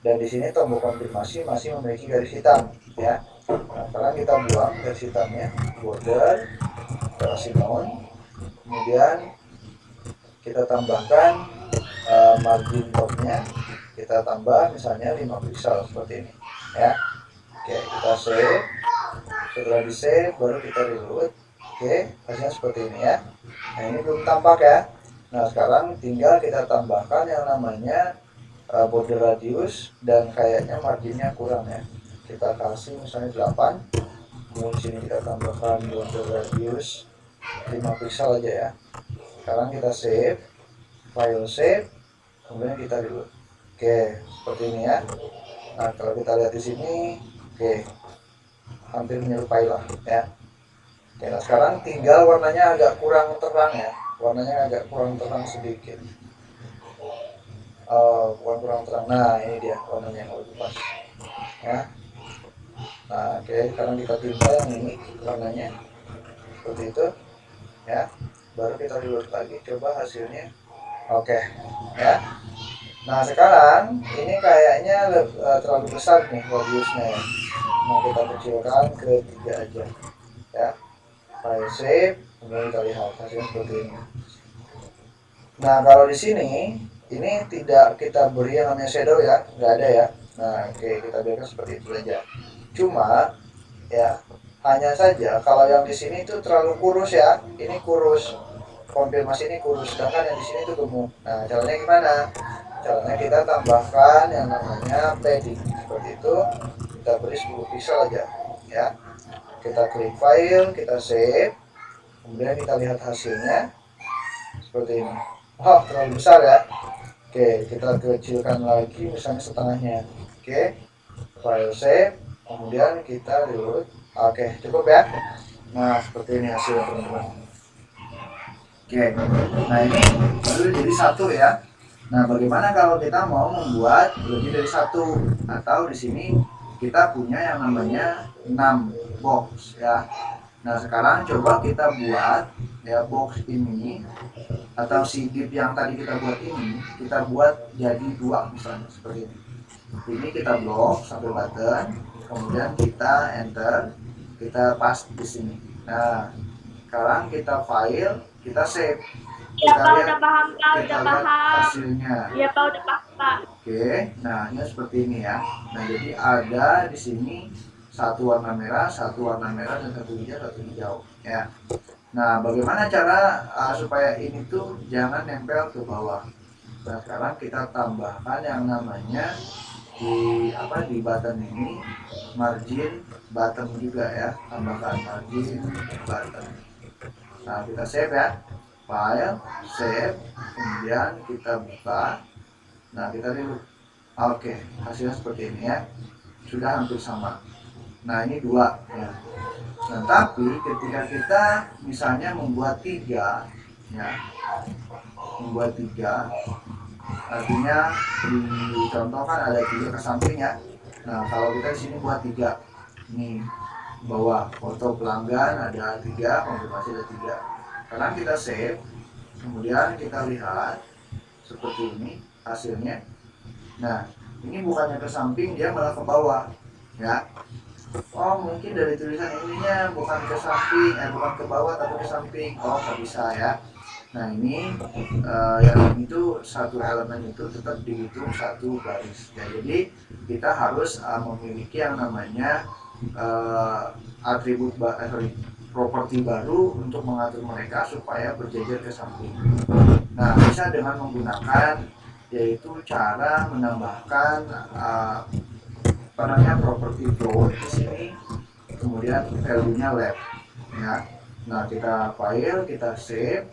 Dan di sini tombol konfirmasi masih memiliki garis hitam, ya. Nah, sekarang kita buang garis hitamnya, border, kita kasih none, kemudian kita tambahkan margin topnya, kita tambah misalnya 5 pixel seperti ini, ya. Oke, kita save. Setelah di save baru kita reload. Oke, hasilnya seperti ini ya. Nah, ini belum tampak ya. Nah, sekarang tinggal kita tambahkan yang namanya border radius, dan kayaknya marginnya kurang ya. Kita kasih misalnya 8. Kemudian sini kita tambahkan border radius 5 pixel aja ya. Sekarang kita save, file save, kemudian kita reload. Oke, seperti ini ya. Nah, kalau kita lihat di sini, oke, hampir menyerupai lah ya. Oke, nah sekarang tinggal warnanya agak kurang terang ya, warnanya agak kurang terang sedikit. bukan kurang terang. Nah ini dia warnanya yang lebih pas ya. Nah oke, sekarang kita timpa yang ini warnanya seperti itu ya, baru kita reload lagi, coba hasilnya. Oke ya. Nah sekarang ini kayaknya terlalu besar nih radiusnya ya. Mau kita kecilkan ke 3 aja ya. File save, kemudian kita lihat hasilnya seperti ini. Nah kalau di sini ini tidak kita beri yang namanya shadow ya, nggak ada ya. Nah oke, kita biarkan seperti itu saja. Cuma ya hanya saja kalau yang di sini itu terlalu kurus ya, ini kurus, konfirmasi ini kurus, sedangkan yang di sini itu gemuk. Nah caranya gimana? Caranya kita tambahkan yang namanya padding seperti itu, kita beri 10 pixel aja ya. Kita klik file, kita save, kemudian kita lihat hasilnya seperti ini. Oh terlalu besar ya. Oke, kita kecilkan lagi misalnya setengahnya. Oke, file save, kemudian kita reload. Oke, cukup ya. Nah seperti ini hasilnya teman-teman. Oke, nah ini baru jadi satu ya. Nah bagaimana kalau kita mau membuat lebih dari satu, atau di sini kita punya yang namanya 6 box ya. Nah sekarang coba kita buat ya box ini, atau si div yang tadi kita buat ini, kita buat jadi 2 misalnya seperti ini. Ini kita blok sampai button, kemudian kita enter, kita paste di sini. Nah sekarang kita file, kita save, Ya kita Pak, lihat, udah paham Pak, kita udah lihat paham. hasilnya. Iya Pak, udah paham Pak. Oke, nah ini seperti ini ya. Nah jadi ada di sini satu warna merah, dan satu hijau ya. Nah bagaimana cara supaya ini tuh jangan nempel ke bawah. Nah sekarang kita tambahkan yang namanya di button ini margin button juga ya, tambahkan margin button. Nah kita save ya, file save, kemudian kita buka. Nah kita reload. Oke, hasilnya seperti ini ya, sudah hampir sama. Nah ini 2 ya. Nah tapi ketika kita misalnya membuat 3 ya, membuat 3 artinya dicontohkan ada 3 ke samping ya. Nah kalau kita di sini buat 3 ini bawah foto pelanggan ada 3, konfirmasi ada 3. Sekarang kita save, kemudian kita lihat seperti ini hasilnya. Nah ini bukannya ke samping, dia malah ke bawah ya. Oh mungkin dari tulisan ininya bukan ke samping, bukan ke bawah tapi ke samping. Oh nggak bisa ya. Nah ini yang ini tuh satu elemen itu tetap dihitung satu baris ya. Jadi kita harus memiliki yang namanya atribut properti baru untuk mengatur mereka supaya berjejer ke samping. Nah bisa dengan menggunakan yaitu cara menambahkan properti float di sini, kemudian value-nya left ya. Nah kita file, kita save,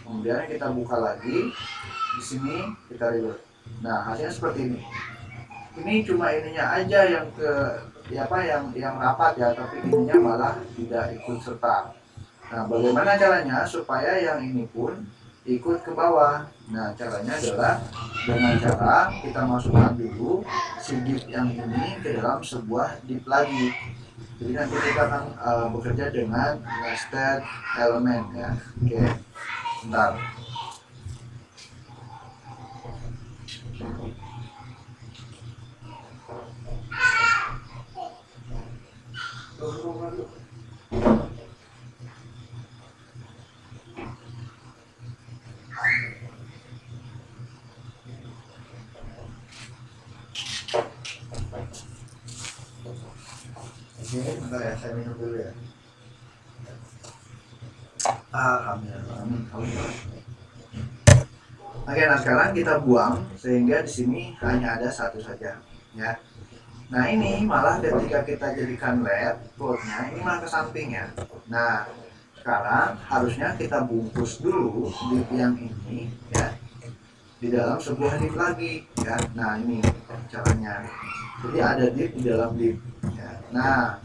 kemudian kita buka lagi di sini, kita reload. Nah hasilnya seperti ini. Ini cuma ininya aja yang yang rapat ya, tapi ininya malah tidak ikut serta. Nah bagaimana caranya supaya yang ini pun ikut ke bawah? Nah caranya adalah dengan cara kita masukkan dulu si div yang ini ke dalam sebuah div lagi. Jadi nanti kita akan bekerja dengan nested element ya. Oke, bentar. Ini bentar ya, saya minum dulu ya. Alhamdulillah. Oke, nah sekarang kita buang sehingga di sini hanya ada satu saja ya. Nah ini malah ketika kita jadikan LED floatnya ini malah ke samping ya. Nah sekarang harusnya kita bungkus dulu div yang ini ya di dalam sebuah div lagi ya. Nah ini caranya. Jadi ada div di dalam div ya. Nah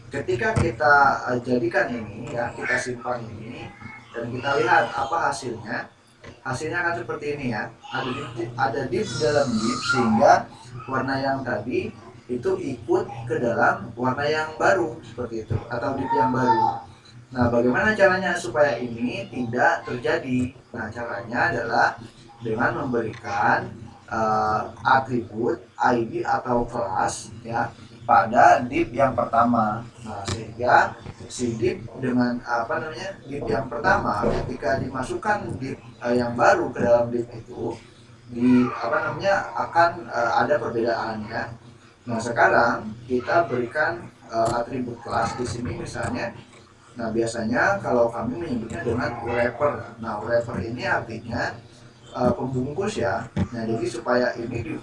ketika kita jadikan ini ya, kita simpan ini dan kita lihat apa hasilnya. hasilnya akan seperti ini ya. Ada dip dalam dip, sehingga warna yang tadi itu ikut ke dalam warna yang baru seperti itu, atau dip yang baru. Nah, bagaimana caranya supaya ini tidak terjadi? Nah, caranya adalah dengan memberikan atribut ID atau kelas ya pada div yang pertama. Nah, sehingga si div dengan div yang pertama ketika dimasukkan div yang baru ke dalam div itu akan ada perbedaannya. Nah, sekarang kita berikan atribut kelas di sini misalnya. Nah, biasanya kalau kami menyebutnya dengan wrapper. Nah, wrapper ini artinya pembungkus ya. Nah, jadi supaya ini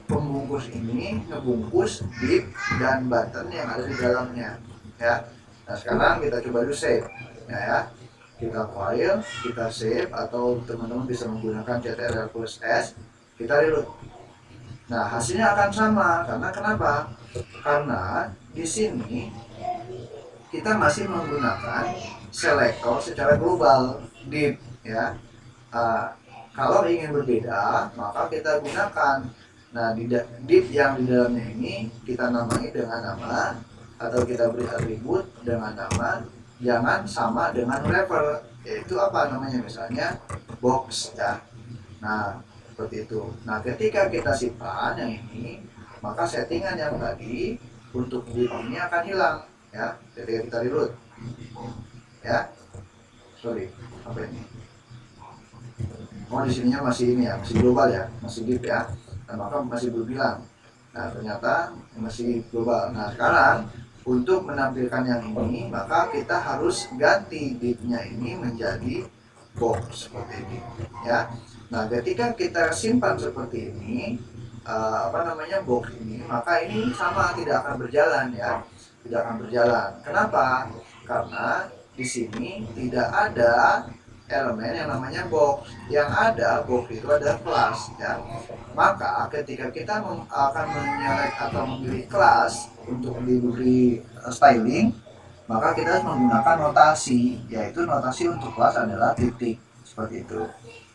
pembungkus ini ngebungkus div dan button yang ada di dalamnya ya. Nah, sekarang kita coba dulu save ya. Kita file, kita save, atau teman-teman bisa menggunakan Ctrl+S, kita reload. Nah, hasilnya akan sama. Karena kenapa? Karena di sini kita masih menggunakan selektor secara global div ya. Kalau ingin berbeda maka kita gunakan div yang di dalamnya ini kita namai dengan nama, atau kita beri atribut dengan nama, jangan sama dengan wrapper, yaitu apa namanya, misalnya box ya. Nah, seperti itu. Nah, ketika kita simpan yang ini, maka settingan yang tadi untuk div ini akan hilang ya ketika kita reload ya. Sorry, apa ini? Oh, di sininya masih ini ya, masih global ya, masih div ya. Nah, maka masih berbilang. Nah, ternyata masih global. Nah, sekarang untuk menampilkan yang ini, maka kita harus ganti divnya ini menjadi box seperti ini ya. Nah, ketika kita simpan seperti ini box ini, maka ini sama tidak akan berjalan ya. Tidak akan berjalan. Kenapa? Karena di sini tidak ada elemen yang namanya box. Yang ada box itu adalah kelas ya. Maka ketika kita akan menyelek atau memilih kelas untuk diberi styling, maka kita harus menggunakan notasi, yaitu notasi untuk kelas adalah titik seperti itu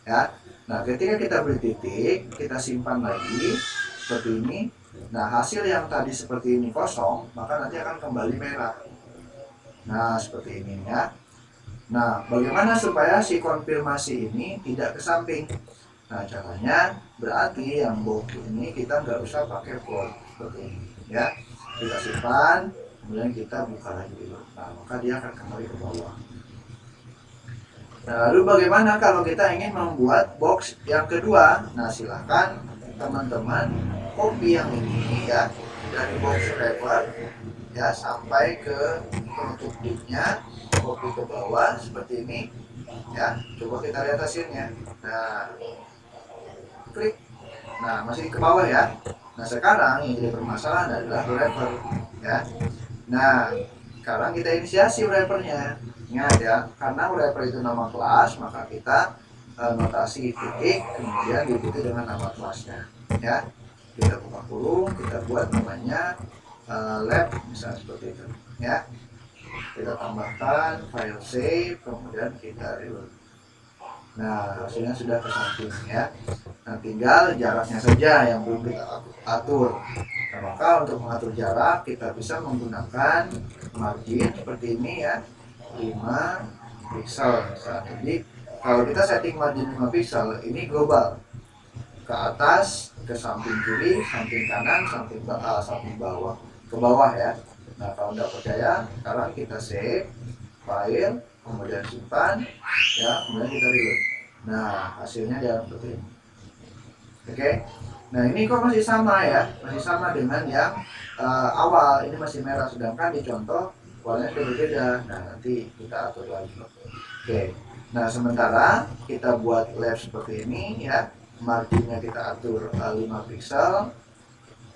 ya. Nah, ketika kita beri titik, kita simpan lagi seperti ini. Nah, hasil yang tadi seperti ini kosong, maka nanti akan kembali merah. Nah, seperti ini ya. Nah, bagaimana supaya si konfirmasi ini tidak ke samping? Nah, caranya berarti yang box ini kita nggak usah pakai float seperti ini ya. Kita simpan, kemudian kita buka lagi dulu. Nah, maka dia akan kembali ke bawah. Nah, lalu bagaimana kalau kita ingin membuat box yang kedua? Nah, silahkan teman-teman copy yang ini ya, dari box wrapper ya sampai ke penutup divnya, copy ke bawah seperti ini ya. Coba kita lihat hasilnya. Nah, klik. Nah, masih ke bawah ya. Nah, sekarang yang jadi permasalahan adalah wrapper ya. Nah, sekarang kita inisiasi wrappernya. Ingat ya, karena wrapper itu nama kelas, maka kita notasi titik kemudian diikuti dengan nama kelasnya ya. Kita buka kurung, kita buat namanya lab misalnya seperti itu ya. Kita tambahkan file save, kemudian kita reload. Nah, hasilnya sudah ke samping ya. Nah, tinggal jaraknya saja yang belum kita atur. Nah, maka untuk mengatur jarak kita bisa menggunakan margin seperti ini ya, 5 pixel. Jadi kalau kita setting margin 5 pixel ini global, ke atas, ke samping kiri, samping kanan, samping bawah, ke bawah ya. Nah, kalau tidak percaya, sekarang kita save file, kemudian simpan ya, kemudian kita reload. Nah, hasilnya dia seperti ini. Oke. Nah, ini kok masih sama ya, masih sama dengan yang awal. Ini masih merah, sedangkan di contoh warnanya sudah berbeda. Nah, nanti kita atur lagi. Oke. Nah, sementara kita buat lab seperti ini ya, marginnya kita atur 5 pixel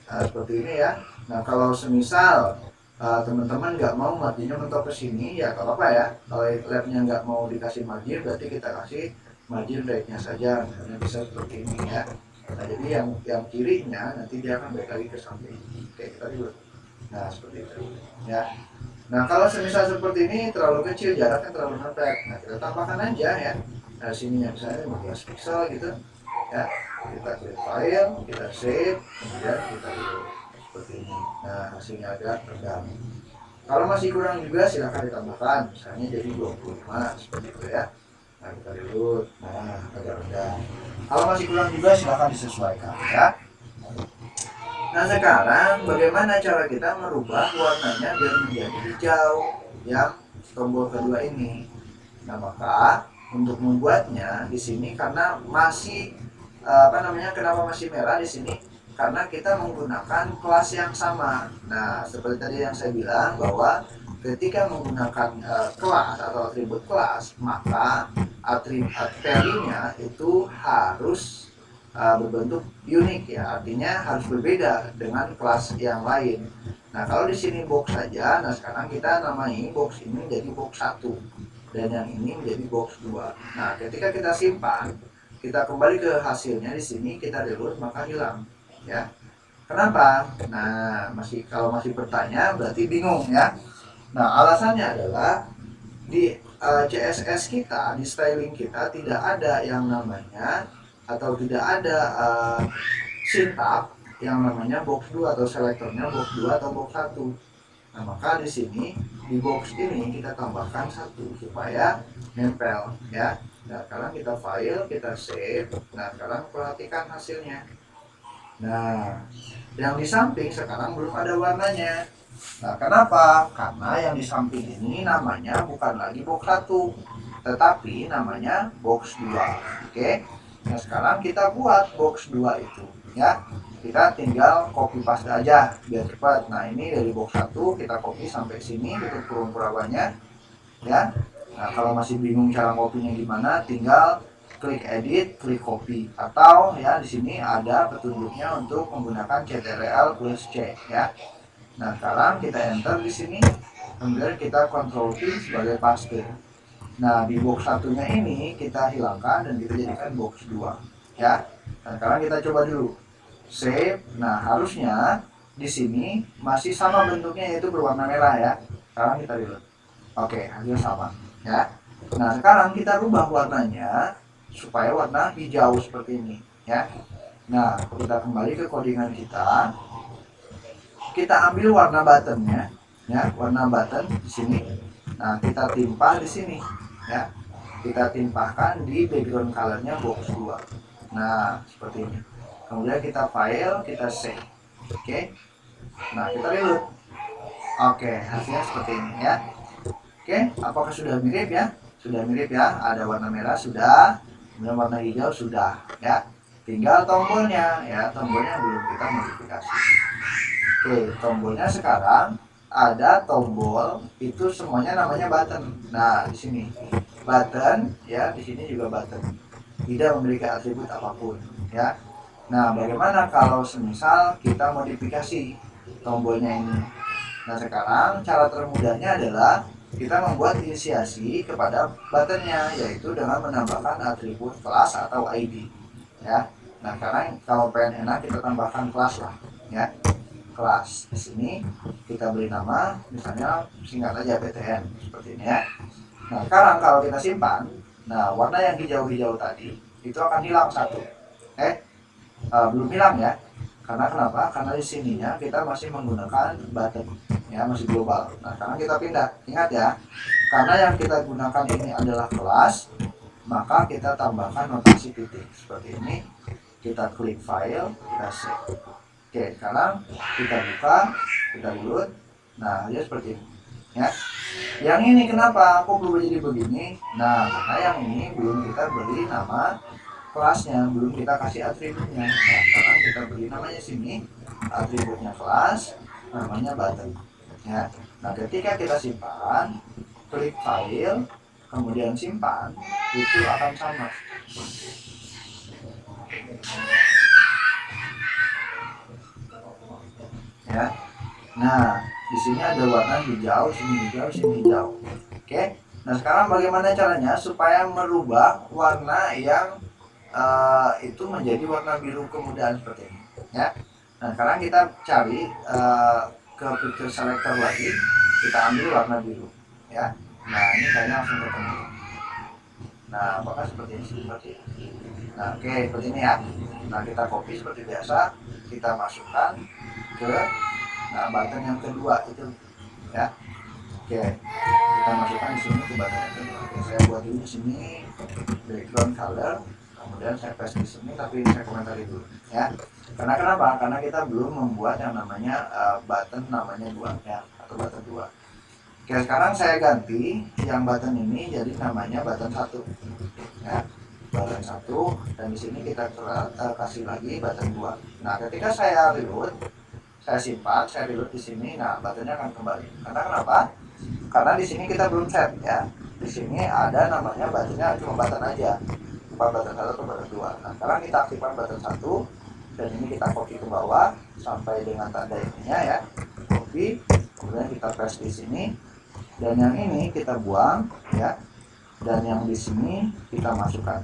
seperti ini ya. Nah, kalau semisal teman-teman nggak mau marginnya mentok ke sini ya kalau apa ya. Kalau labnya nggak mau dikasih margin, berarti kita kasih margin right-nya saja, misalnya bisa seperti ini ya. Nah, jadi yang kirinya nanti dia akan balik lagi ke samping kayak kita dulu. Nah, seperti itu ya. Nah, kalau semisal seperti ini terlalu kecil, jaraknya terlalu mepet, nah kita tambahkan aja ya. sininya misalnya 15 pixel gitu ya, kita klik file, kita save, kemudian kita reload seperti ini. Nah hasilnya agak rendah. Kalau masih kurang juga silahkan ditambahkan, misalnya jadi 25 seperti itu ya. Nah kita reload, nah agak rendah. Kalau masih kurang juga silahkan disesuaikan ya. Nah sekarang bagaimana cara kita merubah warnanya biar menjadi hijau yang tombol kedua ini. Nah maka untuk membuatnya di sini karena masih kenapa masih merah di sini? Karena kita menggunakan kelas yang sama. Nah seperti tadi yang saya bilang bahwa ketika menggunakan kelas atau atribut kelas, maka atribut value-nya itu harus berbentuk unik ya, artinya harus berbeda dengan kelas yang lain. Nah kalau di sini box saja, nah sekarang kita namai box ini menjadi box 1 dan yang ini menjadi box 2. Nah ketika kita simpan, kita kembali ke hasilnya di sini, kita reload maka hilang ya. Kenapa? Nah kalau masih bertanya berarti bingung ya. Nah alasannya adalah di CSS kita, di styling kita tidak ada yang namanya atau tidak ada syntax yang namanya box 2 atau selektornya box 2 atau box 1. Nah, maka di sini di box ini kita tambahkan 1 supaya nempel ya. Nah, sekarang kita file, kita save. Nah, sekarang perhatikan hasilnya. Nah, yang di samping sekarang belum ada warnanya. Nah, kenapa? Karena yang di samping ini namanya bukan lagi box 1, tetapi namanya box 2. Oke. Nah sekarang kita buat box 2 itu ya, kita tinggal copy paste aja biar cepat. Nah ini dari box 1 kita copy sampai sini untuk kurung perawannya ya. Nah kalau masih bingung cara copy-nya gimana, tinggal klik edit, klik copy, atau ya di sini ada petunjuknya untuk menggunakan Ctrl plus C ya. Nah sekarang kita enter di sini, kemudian kita Ctrl V sebagai paste. Nah di box satunya ini kita hilangkan dan kita jadikan box 2 ya. Nah sekarang kita coba dulu save. Nah harusnya di sini masih sama bentuknya, yaitu berwarna merah ya. Sekarang kita reload. Oke, hasil sama ya. Nah sekarang kita rubah warnanya supaya warna hijau seperti ini ya. Nah kita kembali ke codingan kita, kita ambil warna buttonnya ya, warna button di sini. Nah kita timpa di sini ya, kita timpahkan di background colornya box 2. Nah seperti ini, kemudian kita file, kita save. Oke. Nah kita reload. Oke, hasilnya seperti ini ya. Oke, apakah sudah mirip ya? Sudah mirip ya, ada warna merah sudah, kemudian warna hijau sudah ya. Tinggal tombolnya ya, tombolnya belum kita modifikasi. Oke, tombolnya sekarang ada tombol itu semuanya namanya button. Nah, di sini button ya, di sini juga button. Tidak memiliki atribut apapun ya. Nah, bagaimana kalau semisal kita modifikasi tombolnya ini? Nah, sekarang cara termudahnya adalah kita membuat inisiasi kepada buttonnya, yaitu dengan menambahkan atribut kelas atau ID ya. Nah, sekarang kalau pengen enak kita tambahkan kelas lah ya. Kelas di sini kita beri nama, misalnya singkat aja BTN seperti ini ya. Nah sekarang kalau kita simpan, nah warna yang hijau-hijau tadi itu akan hilang 1. Belum hilang ya. Karena kenapa? Karena di sininya kita masih menggunakan button ya, masih global. Nah sekarang kita pindah, ingat ya, karena yang kita gunakan ini adalah kelas, maka kita tambahkan notasi titik seperti ini. Kita klik file, kita save. Oke, sekarang kita buka, kita reload. Nah, dia seperti ini ya. Yang ini kenapa kok berubah jadi begini? Nah, karena yang ini belum kita beri nama kelasnya, belum kita kasih atributnya. Nah, sekarang kita beri namanya sini, atributnya kelas, namanya button ya. Nah, ketika kita simpan, klik file, kemudian simpan, itu akan sama ya. Nah, di sini ada warna hijau, sini hijau, sini hijau. Oke. Nah, sekarang bagaimana caranya supaya merubah warna yang itu menjadi warna biru kemudian seperti ini ya. Nah, sekarang kita cari ke picture selector lagi, kita ambil warna biru ya. Nah, ini kayaknya langsung ketemu. Nah, apakah seperti ini? Seperti ini. Nah, oke, seperti ini ya. Nah, kita copy seperti biasa, kita masukkan ke button yang kedua itu ya. Oke, kita masukkan di sini ke button yang kedua. Oke, saya buat dulu di sini background color, kemudian saya paste di sini, tapi saya komentari dulu ya. Karena kenapa? Karena kita belum membuat yang namanya button namanya 2 ya, atau button 2. Oke, sekarang saya ganti yang button ini jadi namanya button 1 ya, button 1, dan di sini kita kasih lagi button 2. Nah, ketika saya reload, saya simpan, saya reload di sini, nah buttonnya akan kembali. Karena kenapa? Karena di sini kita belum set ya. Di sini ada namanya buttonnya cuma button aja, bukan button 1 atau button 2. Nah, sekarang kita aktifkan button 1, dan ini kita copy ke bawah sampai dengan tanda ininya ya, copy, kemudian kita paste di sini, dan yang ini kita buang ya, dan yang di sini kita masukkan.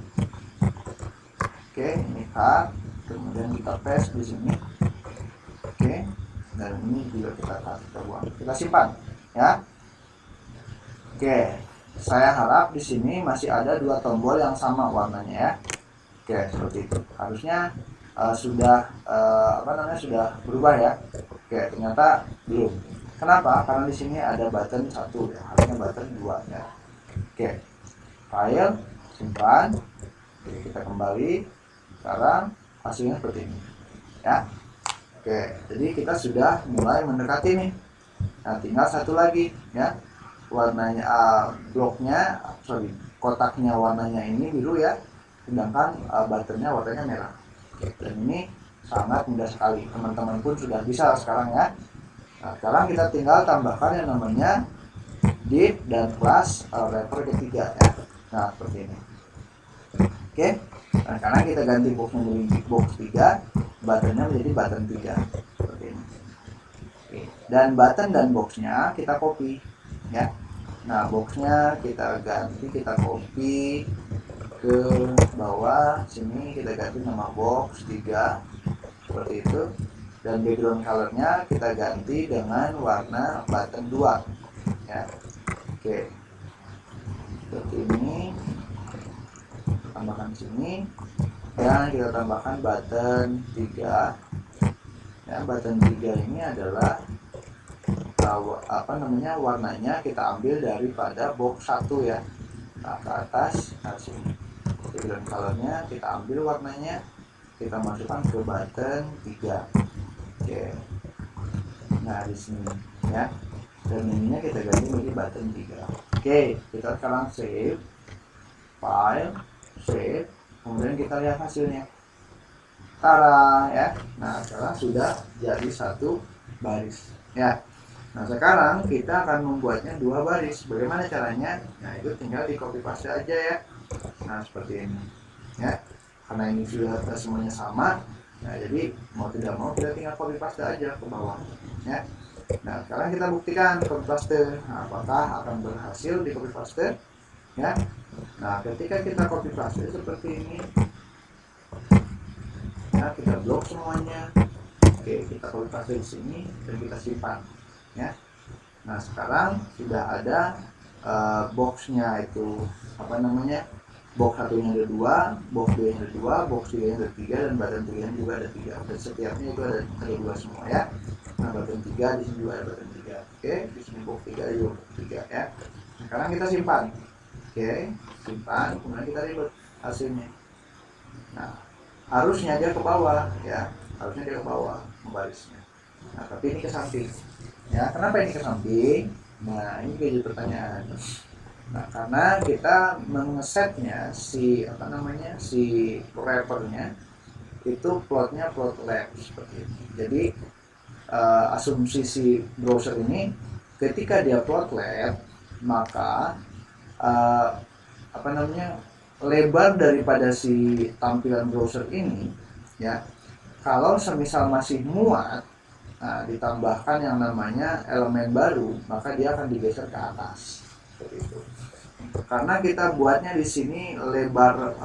Oke, ini cut, kemudian kita paste di sini. Oke, dan ini juga kita buang, kita simpan ya. Oke, saya harap di sini masih ada 2 tombol yang sama warnanya ya. Oke, seperti itu. Harusnya sudah sudah berubah ya. Oke, ternyata belum. Kenapa? Karena di sini ada button 1 ya, harusnya button 2 ya. Oke, file, simpan. Oke, kita kembali. Sekarang hasilnya seperti ini ya. Oke, jadi kita sudah mulai mendekati nih. Nah, tinggal satu lagi ya. Warnanya kotaknya warnanya ini biru ya, sedangkan buttonnya warnanya merah. Oke, dan ini sangat mudah sekali, teman-teman pun sudah bisa sekarang ya. Nah, sekarang kita tinggal tambahkan yang namanya div dan class wrapper ketiga ya. Nah, seperti ini. Oke, nah, sekarang kita ganti boxnya dari box 3, buttonnya menjadi button 3 seperti ini. Oke, dan button dan boxnya kita copy ya. Nah, boxnya kita ganti, kita copy ke bawah sini, kita ganti nama box 3 seperti itu, dan background colornya kita ganti dengan warna button 2 ya. Oke, seperti ini, tambahkan sini, dan kita tambahkan button 3 ya. Button 3 ini adalah warnanya kita ambil daripada box 1 ya. Nah, ke atas, nah sini background colornya kita ambil warnanya, kita masukkan ke button 3. Oke, nah di sini ya, dan ininya kita ganti menjadi button 3. Oke, kita sekarang save file, save, kemudian kita lihat hasilnya. Tara ya. Nah, sekarang sudah jadi 1 baris ya. Nah, sekarang kita akan membuatnya 2 baris. Bagaimana caranya? Nah, itu tinggal di copy paste aja ya. Nah, seperti ini ya. Karena ini sudah semuanya sama, nah jadi mau tidak mau kita tinggal copy paste aja ke bawah ya. Nah, sekarang kita buktikan copy paste. Nah, apakah akan berhasil di copy paste ya. Nah, ketika kita copy paste seperti ini ya, kita blok semuanya. Oke, kita copy paste di sini dan kita simpan ya. Nah, sekarang sudah ada boxnya itu box 1-nya ada 2, box 2-nya ada 2, box 3-nya ada 3, dan button 3-nya juga ada 3, dan setiapnya itu ada 2 semua ya. Nah, button 3 di sini juga ada button 3. Oke, di sini box 3 ada juga box 3 ya. Sekarang kita simpan. Oke, simpan, kemudian kita reload hasilnya. Nah, harusnya dia ke bawah ya, harusnya dia ke bawah barisnya. Nah, tapi ini ke samping ya. Kenapa ini ke samping? Nah, ini jadi pertanyaan. Nah, karena kita mengesetnya si wrappernya itu plotnya plot left seperti ini. Jadi asumsi si browser ini ketika dia plot left, maka lebar daripada si tampilan browser ini ya, kalau semisal masih muat, nah, ditambahkan yang namanya elemen baru, maka dia akan digeser ke atas seperti itu. Karena kita buatnya di sini lebar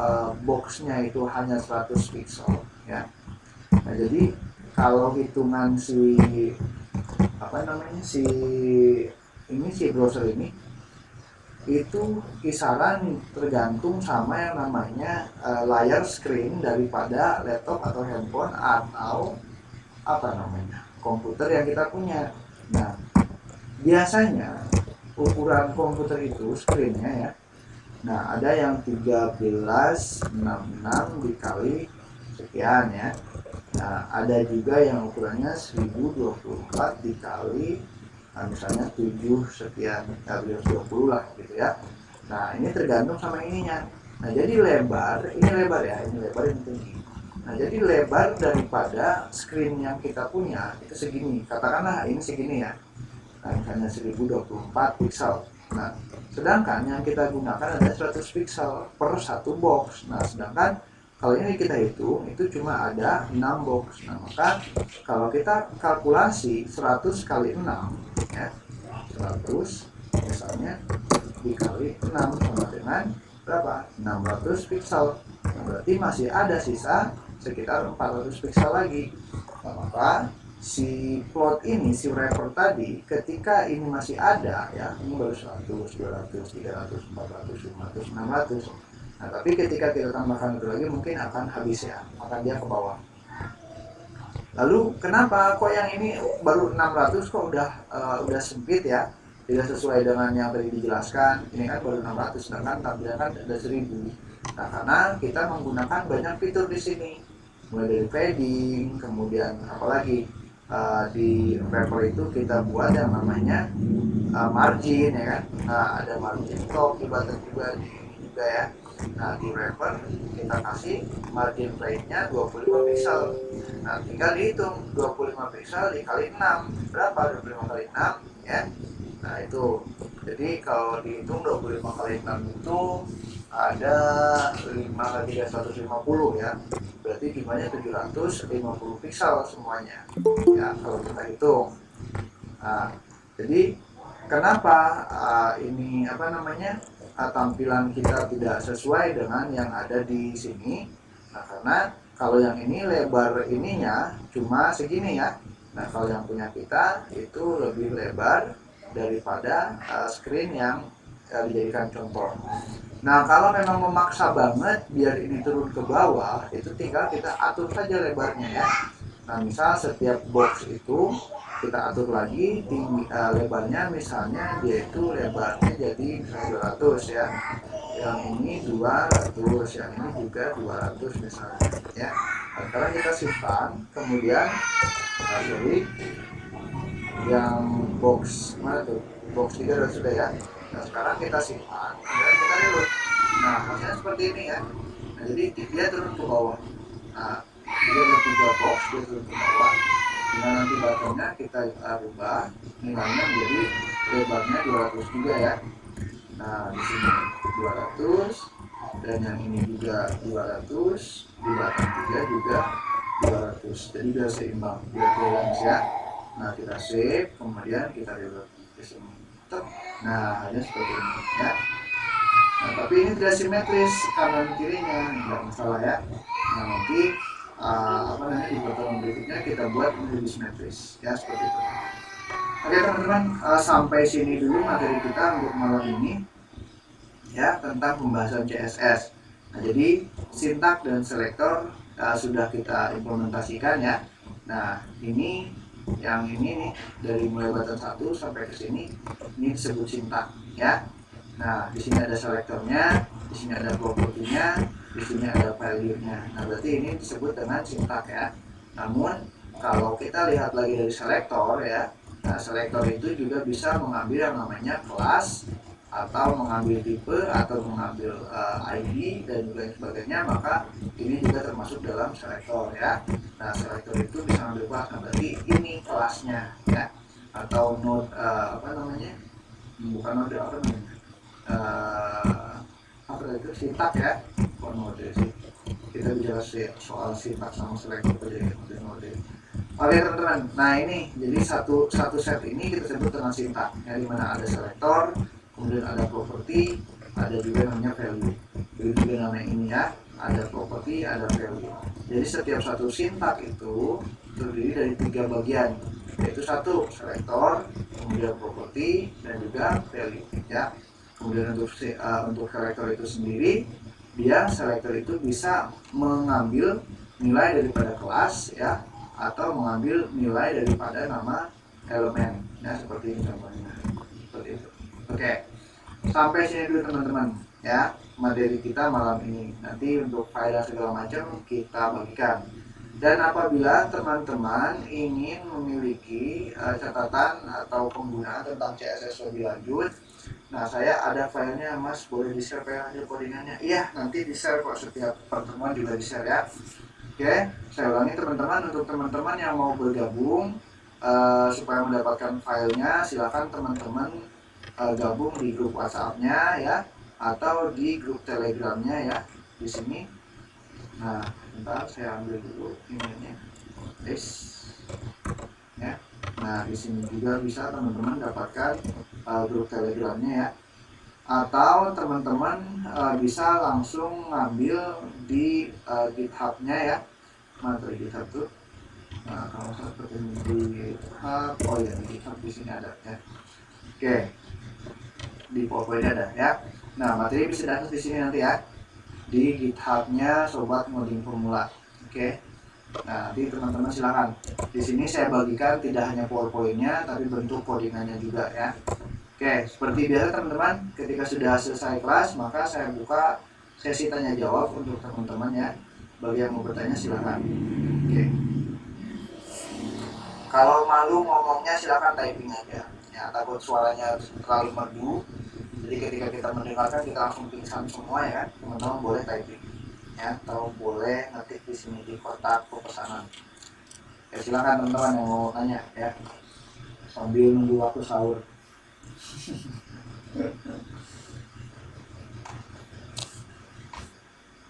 boxnya itu hanya 100 pixel ya. Nah, jadi kalau hitungan si browser ini itu kisaran tergantung sama yang namanya layar screen daripada laptop atau handphone atau apa namanya komputer yang kita punya. Nah, biasanya ukuran komputer itu screennya ya. Nah, ada yang 1366 dikali sekian ya. Nah, ada juga yang ukurannya 1024 dikali misalnya 7 sekian 20 lah gitu ya. Nah, ini tergantung sama ininya. Nah, jadi lebar, ini lebar ya, ini lebar ini tinggi. Nah, jadi lebar daripada screen yang kita punya itu segini. Katakanlah ini segini ya. Nah, misalnya 1024 pixel. Nah, sedangkan yang kita gunakan ada 100 pixel per satu box. Nah, sedangkan kalau ini kita hitung itu cuma ada 6 box. Nah, maka kalau kita kalkulasi 100 kali 6 ya, 100 misalnya dikali 6 sama dengan berapa? 600 pixel. Nah, berarti masih ada sisa sekitar 400 pixel lagi. Nah, maka si plot ini, si wrapper tadi, ketika ini masih ada ya, ini baru 100, 200, 300, 400, 500, 600. Nah, tapi ketika kita tambahkan itu lagi mungkin akan habis ya, maka dia ke bawah. Lalu kenapa kok yang ini baru 600 kok udah sempit ya? Tidak sesuai dengan yang tadi dijelaskan. Ini kan baru 600 sedangkan tampilan kan ada 1000. Nah, karena kita menggunakan banyak fitur di sini. Mulai dari padding, kemudian apalagi di wrapper itu kita buat yang namanya margin ya kan. Nah, ada margin top di button juga juga ya. Nah, di wrapper kita kasih margin plate-nya 25 pixel. Nah, tinggal dihitung 25 pixel dikali 6 berapa? 25 kali 6 ya. Nah, itu jadi kalau dihitung 25 kali 6 itu ada 5 kali 3 150 ya, berarti jumlahnya 750 pixel semuanya ya kalau kita hitung. Nah, jadi kenapa ini apa namanya tampilan kita tidak sesuai dengan yang ada di sini? Nah, karena kalau yang ini lebar ininya cuma segini ya. Nah, kalau yang punya kita itu lebih lebar daripada screen yang dijadikan contoh. Nah, kalau memang memaksa banget biar ini turun ke bawah, itu tinggal kita atur saja lebarnya ya. Nah, misal setiap box itu kita atur lagi tinggi lebarnya, misalnya dia itu lebarnya jadi 200 ya. Yang ini 200, yang ini juga 200 misalnya ya. Nah, sekarang kita simpan, kemudian sorry, yang box mana tuh? Box 3 sudah ya. Nah, sekarang kita simpan, kemudian kita reload. Nah, hasilnya seperti ini ya. Nah, jadi dia turun ke bawah. Nah, dia ada 3 box, dia turun ke bawah. Dengan nanti buttonnya kita rubah nilainya menjadi lebarnya 200 juga ya. Nah, di sini 200 dan yang ini juga 200, di button 3 juga 200. Jadi sudah seimbang, dia balance ya. Nah, kita save, kemudian kita reload ke sini. Nah, hanya seperti ini ya. Nah, tapi ini tidak simetris kanan kirinya, nggak masalah ya. Nah, nanti apa namanya di pertemuan berikutnya kita buat menjadi simetris ya, seperti itu. Oke teman-teman, sampai sini dulu materi kita untuk malam ini ya, tentang pembahasan CSS. Nah, jadi sintak dan selektor sudah kita implementasikan ya. Nah, ini yang ini nih dari mulai button 1 sampai ke sini ini disebut sintak ya. Nah, di sini ada selektornya, di sini ada propertinya, di sini ada value-nya. Nah, berarti ini disebut dengan sintak ya. Namun kalau kita lihat lagi dari selektor ya, nah selektor itu juga bisa mengambil yang namanya kelas atau mengambil tipe atau mengambil ID dan juga sebagainya, maka ini juga termasuk dalam selektor ya. Nah, selektor itu bisa mengambil kelas, nah berarti ini kelasnya ya, atau node apa namanya, bukan node apa namanya, apa itu sintak ya, bukan node sih. Kita bicara soal sintak sama selektor aja ya, node. Oke teman-teman, nah ini jadi satu set ini kita sebut dengan sintak ya, dimana ada selektor, kemudian ada properti, ada juga namanya value. Begitu juga namanya ini ya, ada properti, ada value. Jadi setiap satu sintak itu terdiri dari 3 bagian, yaitu 1 selektor, kemudian properti, dan juga value ya. Kemudian untuk selektor itu sendiri, dia selektor itu bisa mengambil nilai daripada kelas ya, atau mengambil nilai daripada nama elemen ya, seperti ini contohnya, seperti itu. Oke, sampai sini dulu teman-teman ya materi kita malam ini. Nanti untuk faedah segala macam kita bagikan. Dan apabila teman-teman ingin memiliki catatan atau penggunaan tentang CSS lebih lanjut, nah saya ada filenya Mas, boleh di-share hasil codingannya? Iya, nanti di-share kok, setiap pertemuan juga di-share ya. Oke, saya ulangi teman-teman, untuk teman-teman yang mau bergabung supaya mendapatkan filenya, silakan teman-teman gabung di grup WhatsApp-nya ya, atau di grup Telegramnya ya, di sini. Nah, bentar saya ambil dulu emailnya, guys. Ya. Nah, di sini juga bisa teman-teman dapatkan grup Telegramnya ya, atau teman-teman bisa langsung ngambil di GitHub-nya ya. Mana di GitHub tuh? Nah, kalau seperti di GitHub, oh ya di GitHub di sini ada ya. Oke, di PowerPoint ada ya. Nah, materi bisa diakses di sini nanti ya, di GitHub-nya Sobat Ngoding Formula. Oke. Nah, nanti teman-teman silakan. Di sini saya bagikan tidak hanya PowerPoint-nya, tapi bentuk codingannya juga ya. Oke, seperti biasa teman-teman, ketika sudah selesai kelas, maka saya buka sesi tanya jawab untuk teman-teman ya. Bagi yang mau bertanya silakan. Oke. Kalau malu ngomongnya silakan typing aja. Ya, takut suaranya terlalu merdu. Jadi ketika kita mendengarkan kita langsung pingsan semua ya, teman-teman boleh typing ya, atau boleh ngetik di sini di kotak pesanan. Ya silakan teman-teman yang mau tanya ya, sambil nunggu waktu sahur.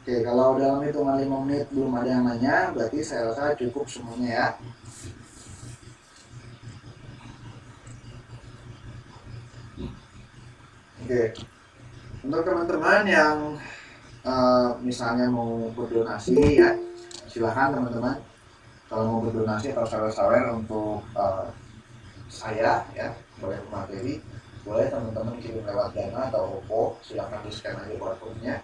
Oke, kalau dalam hitungan 5 menit belum ada yang nanya, berarti saya rasa cukup semuanya ya. Oke, untuk teman-teman yang misalnya mau berdonasi ya, silahkan teman-teman. Kalau mau berdonasi atau sawer-sawer untuk saya ya, boleh materi, boleh teman-teman kirim lewat Dana atau OPPO, silahkan di scan aja barcode-nya.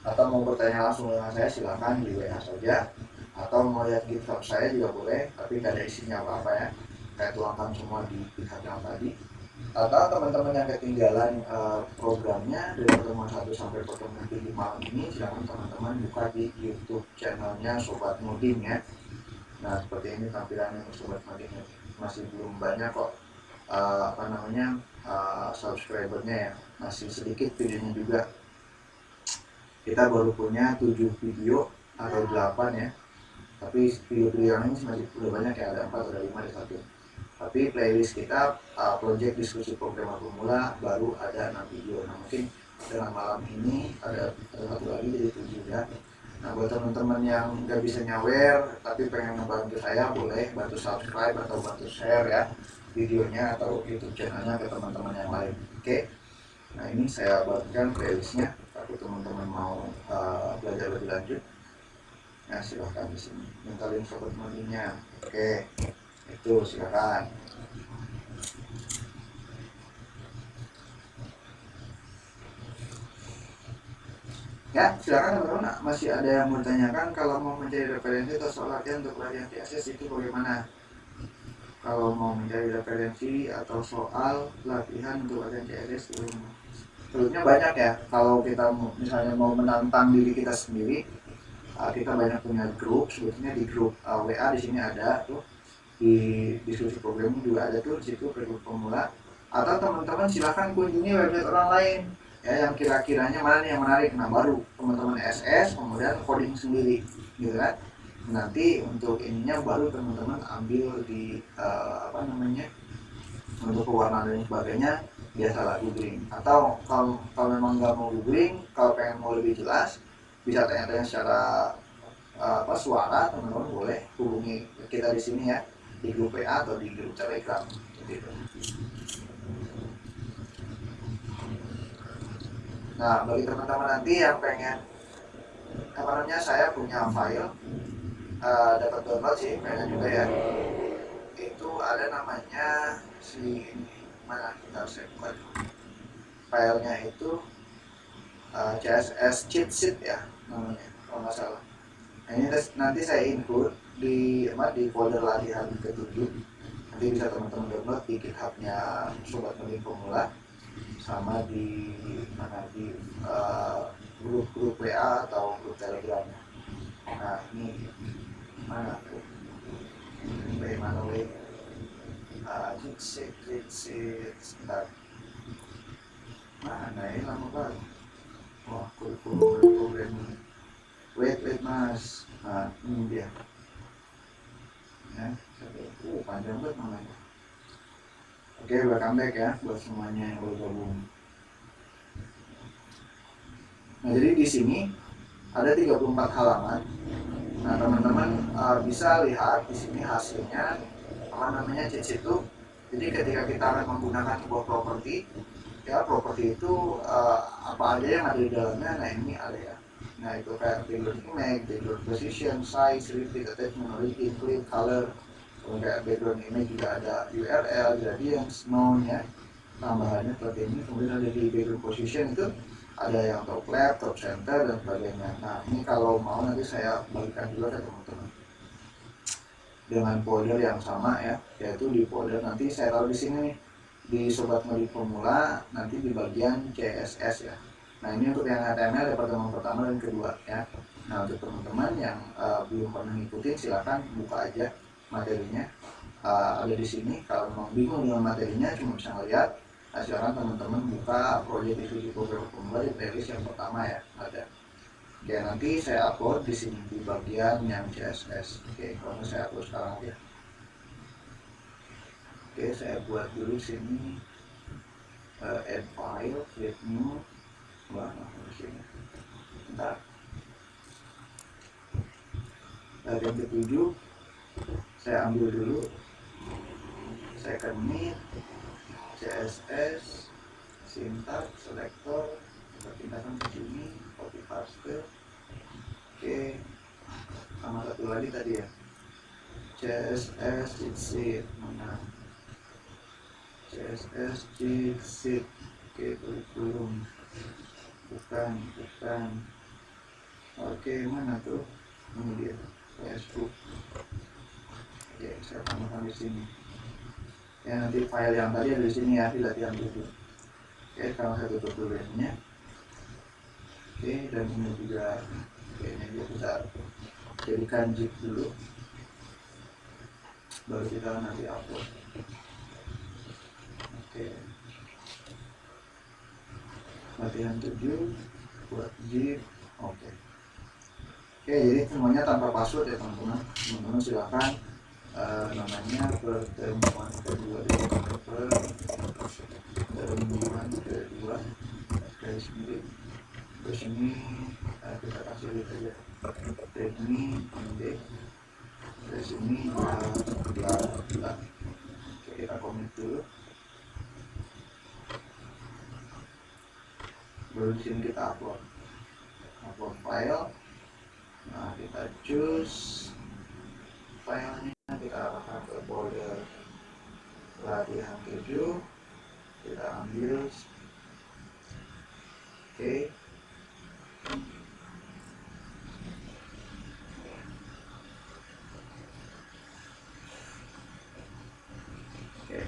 Atau mau bertanya langsung dengan saya silahkan di WA saja, atau mau lihat GitHub saya juga boleh, tapi nggak ada isinya apa-apa ya, saya tuangkan semua di GitHub yang tadi. Atau teman-teman yang ketinggalan programnya dari pertemuan 1 sampai pertemuan 7 malam ini, silahkan teman-teman buka di YouTube channelnya Sobat Ngoding ya. Nah, seperti ini tampilannya Sobat Ngoding, masih belum banyak kok subscribernya ya, masih sedikit videonya juga. Kita baru punya 7 video atau 8 ya, tapi video-video yang ini masih udah banyak ya, ada 4 atau 5 di satu. Tapi playlist kita project diskusi programmer pemula baru ada 6 video. Nah, mungkin dengan malam ini ada satu lagi jadi 7 ya. Nah, buat teman-teman yang nggak bisa nyawer tapi pengen ngebantu saya, boleh bantu subscribe atau bantu share ya videonya atau YouTube channelnya ke teman-teman yang lain. Oke. Nah, ini saya bagikan playlistnya. Tapi teman-teman mau belajar lebih lanjut, ya silahkan di sini. Minta link Sobat Ngodingnya. Oke. Itu silakan. Ya, silakan teman-teman. Masih ada yang mau ditanyakan? Kalau mau mencari referensi atau soal latihan untuk latihan CSS itu bagaimana? Kalau mau mencari referensi atau soal latihan untuk latihan CSS itu sebetulnya banyak ya. Kalau kita misalnya mau menantang diri kita sendiri, kita banyak punya grup. Sebetulnya di grup WA di sini ada tuh. Di diskusi programming juga ada tuh di situ grup pemula. Atau teman-teman silahkan kunjungi website orang lain ya, yang kira-kiranya mana nih yang menarik. Nah, baru teman-teman SS kemudian coding sendiri gitu kan. Nanti untuk ininya baru teman-teman ambil di untuk pewarnaan dan sebagainya biasalah googling. Atau kalau memang nggak mau googling, kalau pengen mau lebih jelas bisa tanya-tanya secara suara, teman-teman boleh hubungi kita di sini ya, di grup WA atau di grup Telegram gitu. Nah, bagi teman-teman nanti yang pengen saya punya file dapat download sih pengen juga ya, itu ada namanya si mana, kita saya buka dulu filenya itu CSS cheat sheet ya namanya kalau nggak salah. Nah, ini nanti saya include di folder latihan ke-7. Nanti bisa teman-teman download di GitHub-nya Sobat Ngoding Pemula, sama di grup-grup WA atau grup Telegramnya. Nah, ini mana tuh? Bagaimana sebentar. Mana ya, lama banget. Wah, kurikulum programming. Wait mas. Nah, ini dia. Ya, panjang banget namanya. Oke, welcome back ya buat semuanya yang baru gabung. Nah, jadi di sini ada 34 halaman. Nah, teman-teman bisa lihat di sini hasilnya cheat sheet itu. Jadi ketika kita akan menggunakan sebuah properti, ya properti itu apa aja yang ada di dalamnya. Nah, ini ada ya. Nah, itu kayak background image, background position, size, repeat, attachment, origin, clip, color. Kalau kayak background image juga ada URL, gradients, known ya, tambahannya seperti ini. Kemudian ada di background position itu ada yang top left, top center, dan sebagainya. Nah, ini kalau mau nanti saya bagikan juga ke teman-teman dengan folder yang sama ya, yaitu di folder nanti saya taruh di sini nih, di Sobat Ngoding Pemula, nanti di bagian CSS ya. Nah, ini untuk yang HTML ya, pertemuan pertama dan kedua ya. Nah, untuk teman-teman yang belum pernah ngikutin, silakan buka aja materinya, ada di sini. Kalau memang bingung dengan materinya, cuma bisa ngeliat, nah, silakan teman-teman buka proyek diskusi program Pemula di playlist yang pertama ya, ada. Oke, nanti saya upload di sini di bagian yang CSS. Oke, kalau saya upload sekarang aja. Oke, saya buat dulu sini add file, create new. Wah, di sini. Bentar. Bagian ke-7 saya ambil dulu. Saya commit CSS, syntax, selector, kita pindahkan ke sini, copy paste. Oke, sama satu lagi tadi ya, CSS cheat sheet. Mana CSS cheat sheet? Oke, kurikulum. Bukan. Oke, mana tuh? Ini dia, Facebook. Oke, saya tambahkan di sini. Ya, nanti file yang tadi ada di sini ya, di latihan dulu. Oke, sekarang saya tutup dulu ini. Oke, dan ini juga, oke, ini dia bisa jadikan zip dulu, baru kita nanti upload. Oke, latihan 7 buat zip. Oke, jadi semuanya tanpa password ya teman-teman. Teman-teman silakan namanya pertemuan kedua garis miring. Terus ini kita kasih lihat aja teknik pendek. Terus ini bla. Oke, kita commit dulu. Baru di sini kita upload file. Nah, kita choose filenya, kita arahkan ke folder latihan 7, kita ambil. Oke,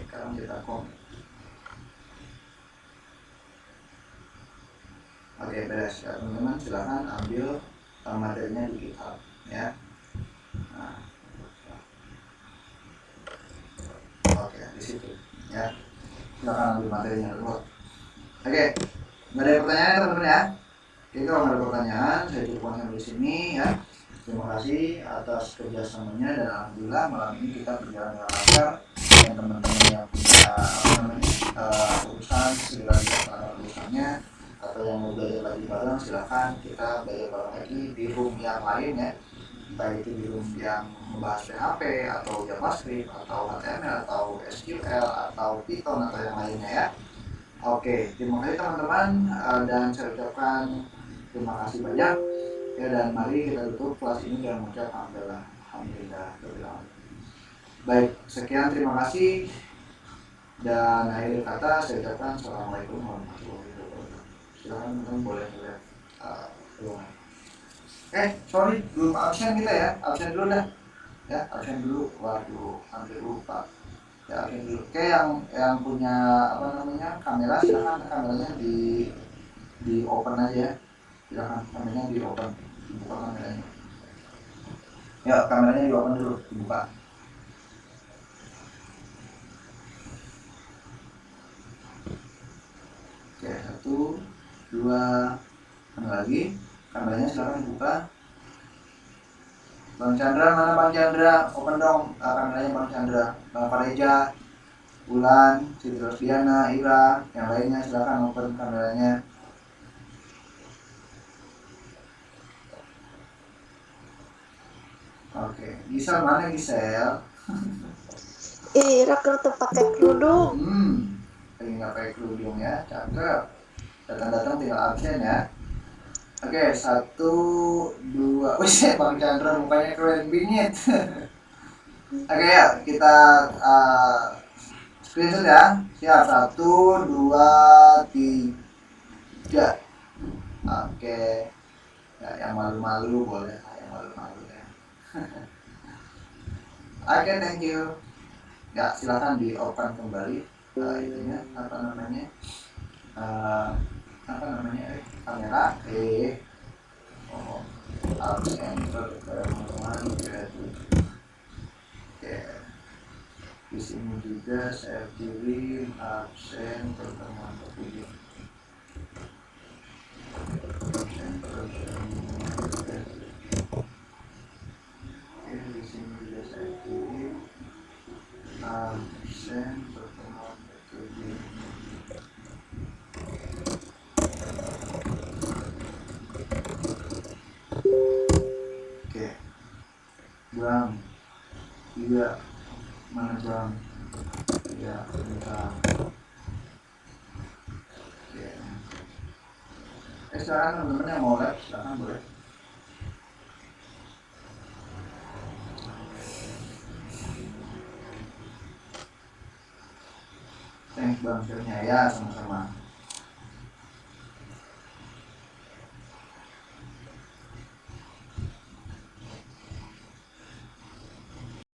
sekarang kita commit. Oke, beres ya teman-teman, silahkan ambil materinya di GitHub ya. Nah, oke, di situ ya, silahkan ambil materinya dulu. Oke, nggak ada pertanyaan teman-teman ya. Oke, kalau nggak ada pertanyaan, saya cukupkan sampai di sini ya. Terima kasih atas kerjasamanya, dan alhamdulillah malam ini kita berjalan dengan lancar. Dan teman-teman yang punya urusan, segera dilaksanakan urusannya. Atau yang mau belajar lagi bareng, silahkan kita belajar bareng lagi di room yang lain ya. Baik itu di room yang membahas PHP atau JavaScript atau HTML atau SQL atau Python atau yang lainnya ya. Oke, terima kasih teman-teman, dan saya ucapkan terima kasih banyak ya, dan mari kita tutup kelas ini dengan mengucap alhamdulillah. Baik, sekian, terima kasih, dan akhir kata saya ucapkan assalamualaikum warahmatullahi wabarakatuh. silakan teman boleh lihat ruangan. Sorry, belum absen kita ya, absen dulu dah. Ya, absen dulu. Waduh, hampir lupa. Ya, absen dulu. Oke, yang punya apa namanya kamera, silakan kameranya di open aja. Silakan kameranya di open, dibuka kameranya. Ya, kameranya di open dulu, dibuka. Oke, 1, 2, lagi. Kameranya silakan dibuka. Bang Chandra, mana Bang Chandra? Open dong kameranya Bang Chandra. Bang Pareja, Bulan, Siti Rosdiana, Ira, yang lainnya silakan open kameranya. Oke, Gisel mana Gisel? Ira tuh pakai kerudung. Lagi nggak pakai kerudung ya, cakep. Datang-datang tinggal absen ya. Oke, 1, 2. Wih, Bang Chandra mukanya keren bingit. Oke ya, kita screenshot ya. Siap, 1, 2, 3. Oke. Ya, yang malu-malu boleh, yang malu-malu ya. Oke, thank you. Ya, silakan di open kembali itunya apa namanya? Kamera. Absen pertemuan kreatif. Oke. Di sini juga saya kirim absen pertemuan terpilih. Absen pertemuan kreatif. Oke, di sini juga saya kirim absen pertemuan terpilih. Oke, Bram, iya, mana Bram? Iya, bentar. Oke. Sekarang teman-teman yang mau live, silakan boleh. Thanks Bang, ya sama-sama.